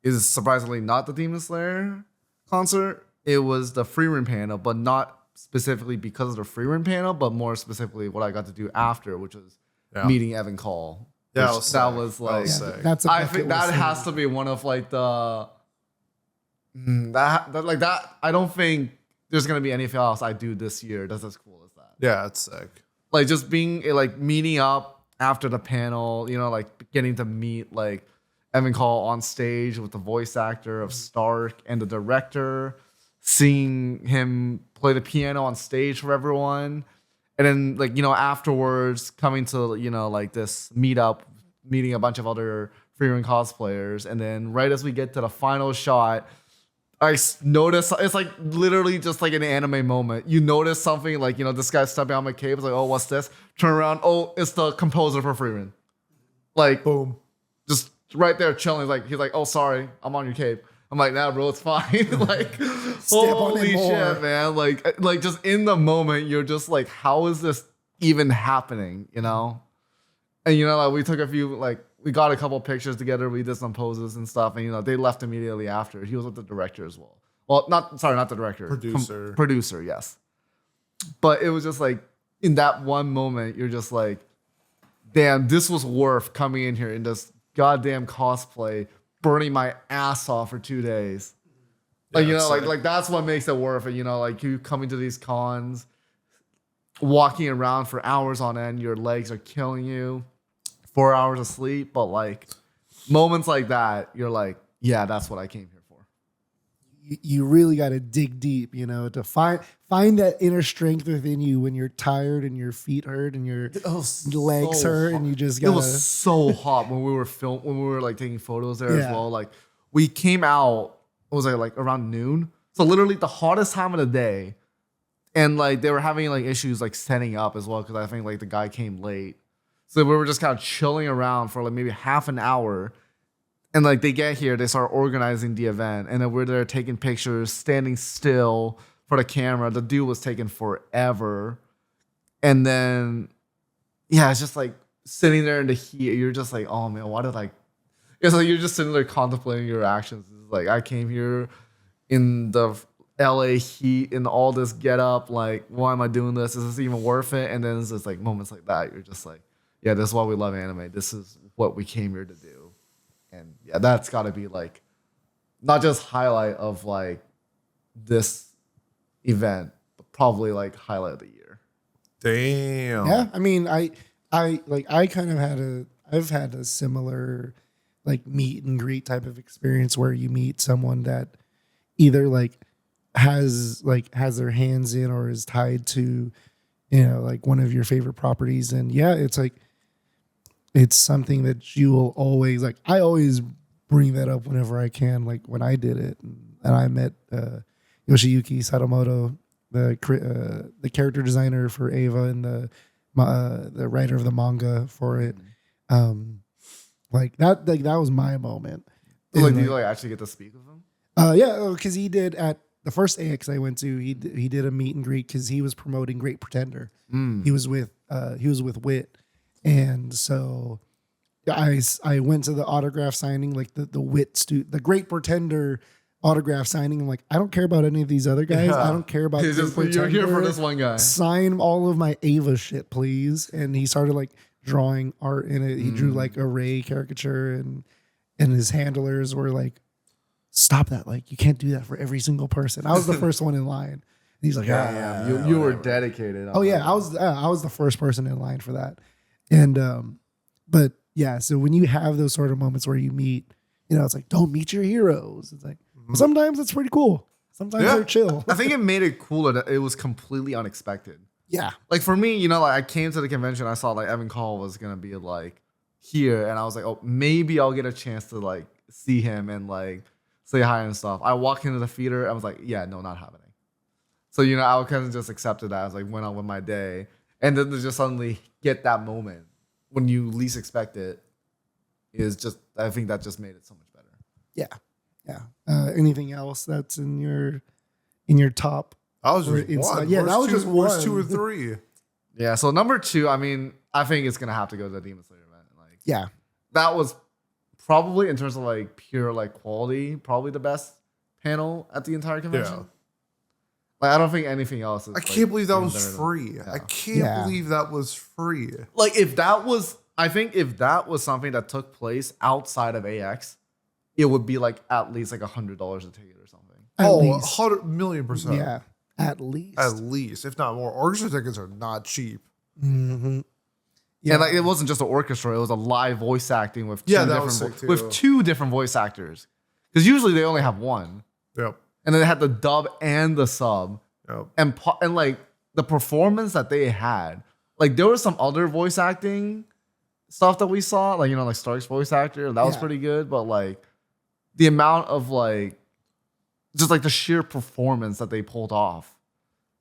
is surprisingly not the Demon Slayer concert. It was the free room panel, but not specifically because of the free room panel, but more specifically what I got to do after, which was meeting Evan Call. Yeah, that was like that's I think that has to be one of like the that I don't think there's gonna be anything else I do this year that's as cool as that. Yeah, it's sick. Like just being like meeting up after the panel, like getting to meet like Evan Call on stage with the voice actor of Stark and the director, seeing him play the piano on stage for everyone. And then afterwards coming to, like this meetup, meeting a bunch of other freerun cosplayers. And then right as we get to the final shot, I notice it's like literally just like an anime moment. You notice something like, this guy's stepping on my cape. It's like, oh, what's this? Turn around. Oh, it's the composer for freerun. Like, boom. Just right there chilling. He's like, oh, sorry, I'm on your cape. I'm like, nah, bro, it's fine. Like, holy shit, man. Like just in the moment, you're just like, how is this even happening? And like we took a few, like we got a couple pictures together. We did some poses and stuff, and they left immediately after. He was with the director as well. Well, not the director, producer, yes. But it was just like in that one moment, you're just like, damn, this was worth coming in here in this goddamn cosplay, burning my ass off for 2 days. Like, like that's what makes it worth it. Like you coming to these cons, walking around for hours on end, your legs are killing you, 4 hours of sleep. But like moments like that, you're like, yeah, that's what I came here for. You really got to dig deep, to find that inner strength within you when you're tired and your feet hurt and your legs hurt, and you just got. It was so hot when we were like taking photos there as well. Like we came out, it was like around noon, so literally the hottest time of the day, and like they were having like issues like setting up as well because I think like the guy came late, so we were just kind of chilling around for like maybe half an hour. And like they get here, they start organizing the event, and then we're there taking pictures, standing still for the camera. The dude was taking forever, and then it's just like sitting there in the heat. You're just like, oh man, why did I? It's like you're just sitting there contemplating your actions. It's like I came here in the LA heat in all this get up. Like, why am I doing this? Is this even worth it? And then it's just like moments like that. You're just like, yeah, this is why we love anime. This is what we came here to do. And yeah, that's got to be like not just highlight of like this event, but probably like highlight of the year. Damn. Yeah, I mean, I've had a similar like meet and greet type of experience where you meet someone that either like has their hands in or is tied to, like one of your favorite properties, and it's like. It's something that you will always like. I always bring that up whenever I can. Like when I did it, and I met Yoshiyuki Sadamoto, the character designer for Ava and the writer of the manga for it. Like that was my moment. Like, did you like actually get to speak with him? Yeah, because he did at the first AX I went to. He did a meet and greet because he was promoting Great Pretender. He was with Wit. And so I went to the autograph signing, like the Great Pretender autograph signing. I'm like, I don't care about any of these other guys. I don't care about you're here for this one guy. Sign all of my Ava shit, please. And he started like drawing art in it. He drew like a Ray caricature, and his handlers were like, stop that. Like, you can't do that for every single person. I was the first one in line. And he's like, you were dedicated. Oh yeah, I was the first person in line for that. And, but yeah, so when you have those sort of moments where you meet, it's like, don't meet your heroes. It's like, sometimes it's pretty cool. Sometimes they're chill. I think it made it cooler that it was completely unexpected. Yeah. Like for me, like I came to the convention, I saw like Evan Call was going to be like here. And I was like, oh, maybe I'll get a chance to like see him and like say hi and stuff. I walked into the theater. I was like, yeah, no, not happening. So, I kind of just accepted that. I was like, went on with my day. And then to just suddenly get that moment when you least expect it is just, I think that just made it so much better. Yeah. Yeah. Anything else that's in your top? I was just one. Yeah, that was just one. Worst 2 or 3. Yeah. So number 2, I mean, I think it's going to have to go to the Demon Slayer event. Like, yeah. That was probably in terms of like pure like quality, probably the best panel at the entire convention. Yeah. Like, I don't think anything else is. I can't believe that was free. I can't believe that was free. Like, if that was something that took place outside of AX, it would be like at least like $100 a ticket or something. At least. 100,000,000%. Yeah, at least. At least, if not more. Orchestra tickets are not cheap. Mm-hmm. Yeah. And like, it wasn't just an orchestra; it was a live voice acting with two different voice actors. Because usually they only have one. Yep. And then they had the dub and the sub. Yep. And like the performance that they had, like there was some other voice acting stuff that we saw, like like Stark's voice actor, that was pretty good. But like the amount of like just like the sheer performance that they pulled off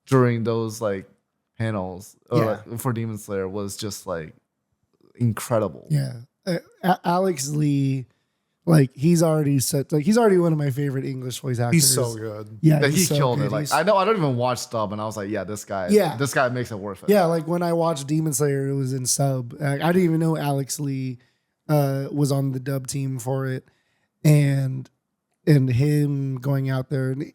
during those like panels for Demon Slayer was just like incredible. Yeah, Alex Lee. Like he's already one of my favorite English voice actors. He's so good. Yeah, he killed it. Like I don't even watch dub, and I was like, yeah, this guy makes it worth it. Yeah, like when I watched Demon Slayer, it was in sub. I didn't even know Alex Lee was on the dub team for it, and him going out there, and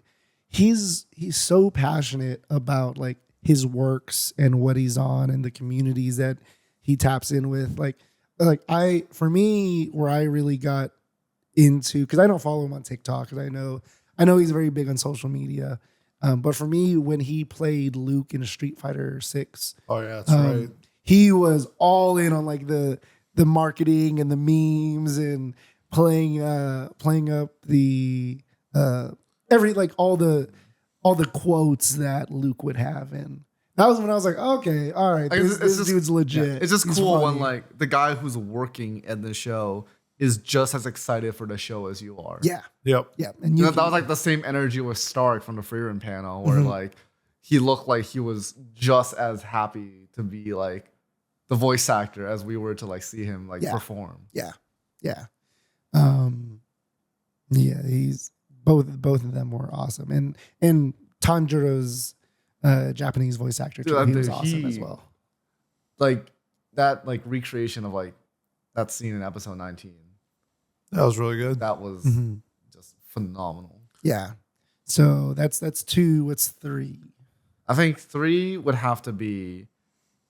he's so passionate about like his works and what he's on and the communities that he taps in with. Like for me, where I really got into, because I don't follow him on TikTok, because I know he's very big on social media. But for me, when he played Luke in Street Fighter 6, Oh yeah, that's right. he was all in on like the marketing and the memes and playing up the every like all the quotes that Luke would have, and that was when I was like, okay, all right, this dude's legit. Yeah, it's just He's cool funny. when like the guy who's working at the show is just as excited for the show as you are. Yeah, Yep. yeah, and That was like the same energy with Stark from the Freerun panel, where like he looked like he was just as happy to be like the voice actor as we were to like see him like perform. yeah. He's both of them were awesome, and Tanjiro's Japanese voice actor too, Dude, he was awesome as well. Like that like recreation of like that scene in episode 19. That was really good. That was just phenomenal. Yeah. So that's 2. What's 3? I think 3 would have to be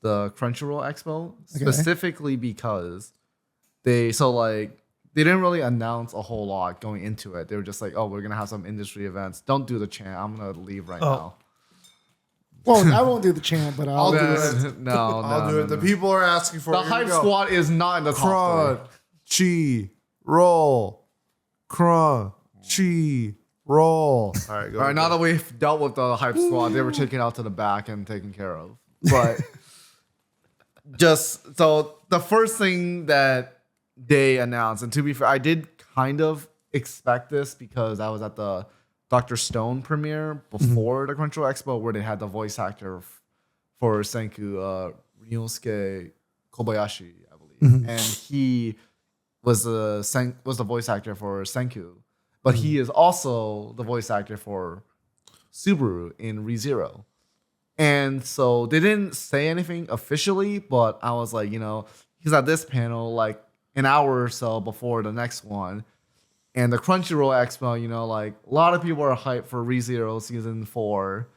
the Crunchyroll Expo, specifically because they didn't really announce a whole lot going into it. They were just like, oh, we're gonna have some industry events. Don't do the chant. I'm gonna leave right now. Well, I won't do the chant, but I'll do it. No, I'll do it. The people are asking for The it. Here we hype go. squad is not in the top 3. Crunchy roll. Crunchy roll. All right, go. All right, now that we've dealt with the hype squad, they were taken out to the back and taken care of. But just so the first thing that they announced, and to be fair, I did kind of expect this because I was at the Dr. Stone premiere before the Crunchyroll Expo, where they had the voice actor for Senku, Ryusuke Kobayashi, I believe, and he was the voice actor for Senku, but he is also the voice actor for Subaru in ReZero. And so they didn't say anything officially, but I was like, he's at this panel like an hour or so before the next one. And the Crunchyroll Expo, like a lot of people are hyped for ReZero season 4.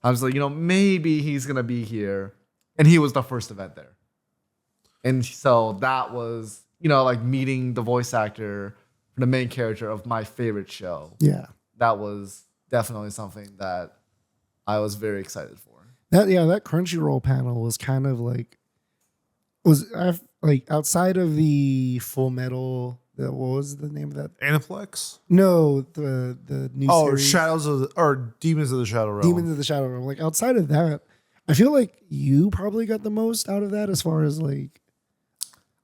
I was like, maybe he's going to be here. And he was the first event there. And so that was, like meeting the voice actor for the main character of my favorite show. Yeah. That was definitely something that I was very excited for. That Crunchyroll panel was kind of like outside of the Full Metal. What was the name of that? Aniplex? No, the new series. Demons of the Shadow Realm. Demons of the Shadow Realm. Like outside of that, I feel like you probably got the most out of that as far as like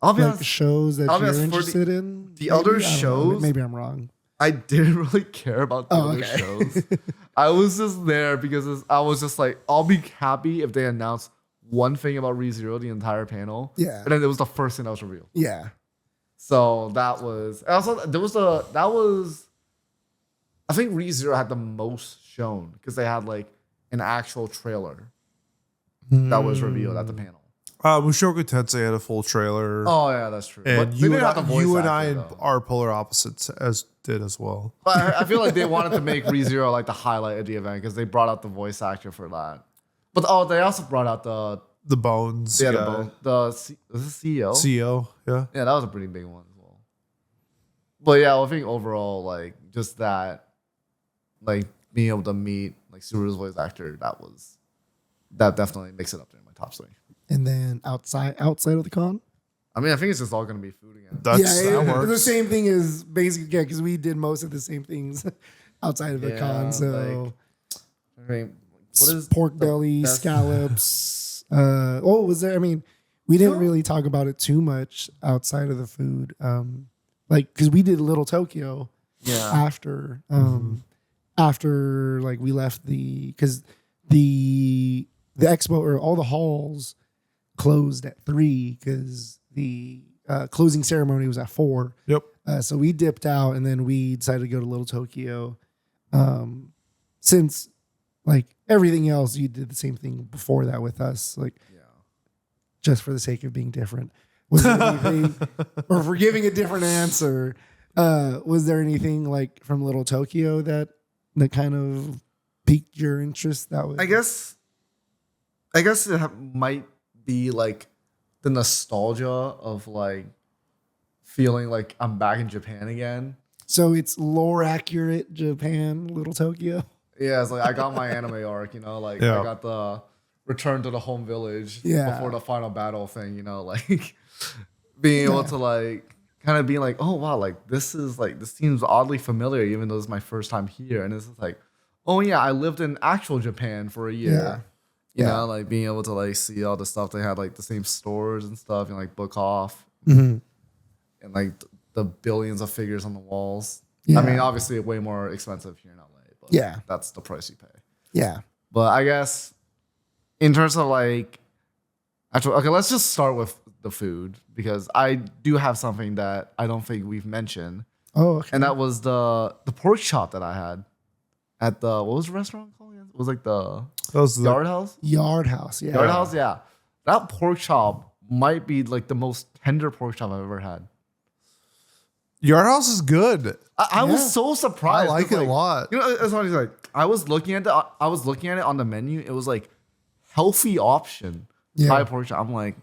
I'll be honest, shows that I'll be you're honest, for interested in. the other I don't know. shows- Maybe I'm wrong. I didn't really care about the other shows. I was just there because I was just like, I'll be happy if they announce one thing about ReZero the entire panel. Yeah. And then it was the first thing that was revealed. Yeah. So that was also I think ReZero had the most shown because they had like an actual trailer that was revealed at the panel. Mushoku Tensei had a full trailer. Oh yeah, that's true. And But they you didn't and, have the voice you and actor, I though. are polar opposites as well. But I feel like they wanted to make ReZero like the highlight of the event because they brought out the voice actor for that. But they also brought out The Bones. the CEO. CEO. Yeah. Yeah, that was a pretty big one as well. But yeah, I think overall, like just that, like being able to meet like Subaru's voice actor, that definitely makes it up there in my top 3. And then outside of the con. I mean, I think it's just all gonna be food again. That works. The same thing is basically because we did most of the same things outside of the con. So I mean, what is pork the belly, best- scallops. Was there? I mean, we didn't really talk about it too much outside of the food. Because we did Little Tokyo after like we left because the expo or all the halls closed at 3 because the closing ceremony was at 4. Yep. So we dipped out and then we decided to go to Little Tokyo. Since like everything else, you did the same thing before that with us, like just for the sake of being different. Was there anything, or for giving a different answer, was there anything like from Little Tokyo that kind of piqued your interest? That was, I guess it might be like the nostalgia of like feeling like I'm back in Japan again. so it's lore accurate Japan, Little Tokyo. Yeah, it's like I got my anime arc, you know, like Yeah. I got the return to the home village Yeah. before the final battle thing, you know, like being able to like kind of be like, oh wow, like this seems oddly familiar, even though this is my first time here. And it's just like, oh yeah, I lived in actual Japan for a year. Yeah. You Yeah. know, like being able to like see all the stuff they had, like the same stores and stuff, and like Book Off Mhm. and like the billions of figures on the walls. Yeah. I mean, obviously way more expensive here in LA, but Yeah. that's the price you pay. Yeah. But I guess in terms of like actual, okay, let's just start with the food because I do have something that I don't think we've mentioned, Oh, okay. and that was the pork chop that I had at the what was the restaurant called? It was like the That was the, Yard House. Yard House. Yeah. Yard House, yeah. That pork chop might be like the most tender pork chop I've ever had. Yard House is good. I Yeah. was so surprised. I like 'cause, it a lot. You know, it's funny. Like I was looking at it on the menu. It was like healthy option Thai pork chop. I'm like,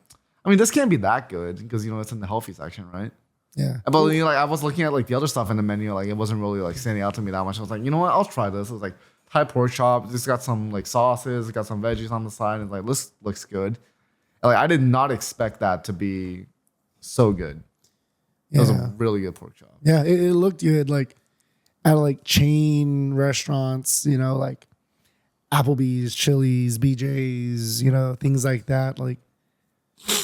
I mean, this can't be that good because you know it's in the healthy section, right? Yeah. But you know, like I was looking at like the other stuff in the menu, like it wasn't really like standing out to me that much. I was like, you know what? I'll try this. It was like Thai pork chop. It's got some like sauces. It's got some veggies on the side. And like this looks good. And, like I did not expect that to be so good. It was a really good pork chop. Yeah, it looked good, like at like chain restaurants, you know, like Applebee's, Chili's, BJ's, you know, things like that. Like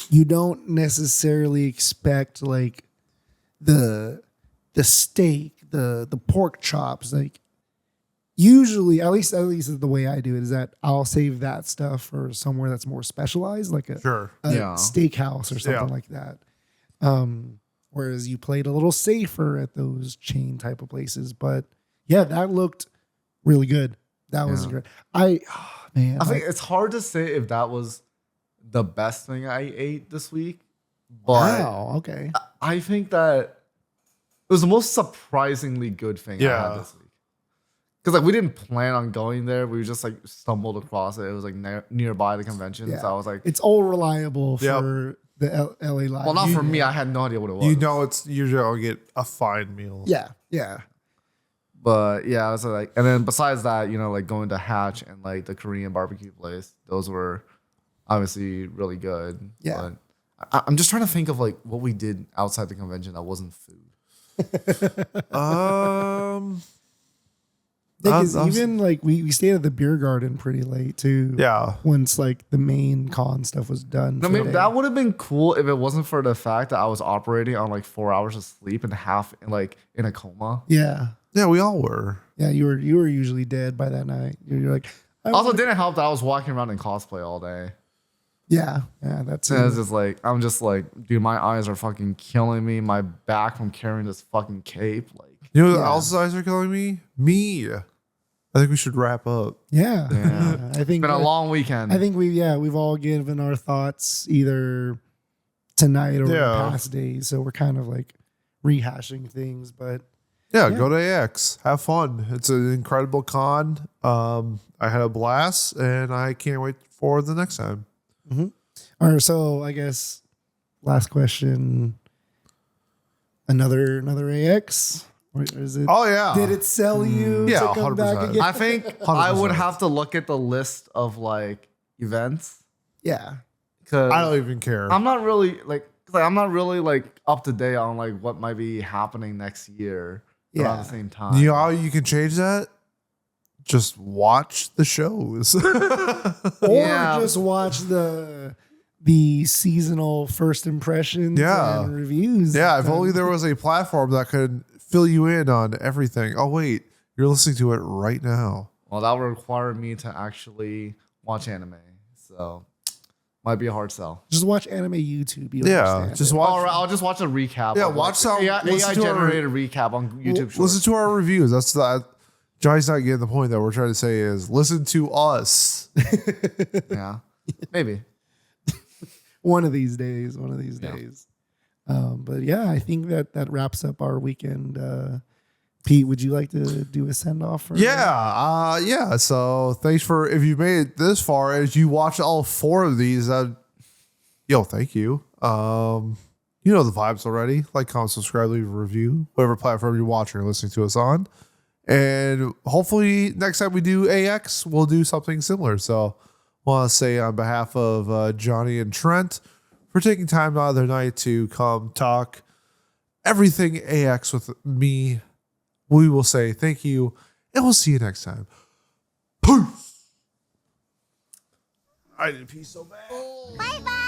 you don't necessarily expect like the steak, the pork chops. Like usually, at least the way I do it is that I'll save that stuff for somewhere that's more specialized, like a Sure. steakhouse or something like that. Whereas you played a little safer at those chain type of places. But yeah, that looked really good. That was great. I think it's hard to say if that was the best thing I ate this week. But wow, okay. I think that it was the most surprisingly good thing I had this week. Because like we didn't plan on going there. We just like stumbled across it. It was like nearby the convention. Yeah. So I was like, It's all reliable for the LA Live. well, not for me. I had no idea what it was. You know, it's usually I'll get a fine meal. Yeah, yeah. But yeah, I was like, and then besides that, you know, like going to Hatch and like the Korean barbecue place, those were obviously really good. Yeah. But I'm just trying to think of like what we did outside the convention that wasn't food. Because even like we stayed at the beer garden pretty late too. Yeah. Once like the main con stuff was done. I mean, that would have been cool if it wasn't for the fact that I was operating on like 4 hours of sleep and half like in a coma. Yeah. Yeah, we all were. Yeah, you were usually dead by that night. You're like, Also, it didn't help that I was walking around in cosplay all day. yeah, that's And it's just like, I'm just like, dude, my eyes are fucking killing me. My back from carrying this fucking cape. Like, You know what else's eyes are killing me? Me. I think we should wrap up. yeah. I think it's been a long weekend. I think we've all given our thoughts either tonight or the past days, so we're kind of like rehashing things, but Yeah, go to AX. Have fun. It's an incredible con. I had a blast, and I can't wait for the next time. All right, so I guess last question. Another AX? Or is it? Oh, yeah. Did it sell you Yeah, to come back 100%. again? I think I would have to look at the list of like events Yeah. because I don't even care. I'm not really like I'm not really like up to date on like what might be happening next year around the same time. You know how you can change that? Just watch the shows. Or just watch the seasonal first impressions and reviews. Yeah, if only there was a platform that could fill you in on everything. Oh, wait, you're listening to it right now. Well, that would require me to actually watch anime, so might be a hard sell. Just watch anime YouTube. You'll Yeah, understand just it. watch. Or I'll just watch a recap. Yeah, of, watch like, how- AI listen to our- generated recap on YouTube Shorts. Listen to our reviews. That's that. Johnny's not getting the point that we're trying to say is listen to us. Yeah, maybe. One of these days. But yeah, I think that wraps up our weekend. Pete, would you like to do a send off? Yeah. So thanks for, if you made it this far, as you watch all 4 of these, thank you. You know the vibes already. Like, comment, subscribe, leave a review, whatever platform you're watching or listening to us on. And hopefully next time we do AX, we'll do something similar. So I want to say on behalf of Jonny and Trent for taking time out of their night to come talk everything AX with me, we will say thank you, and we'll see you next time. Peace. I did pee so bad. Bye bye.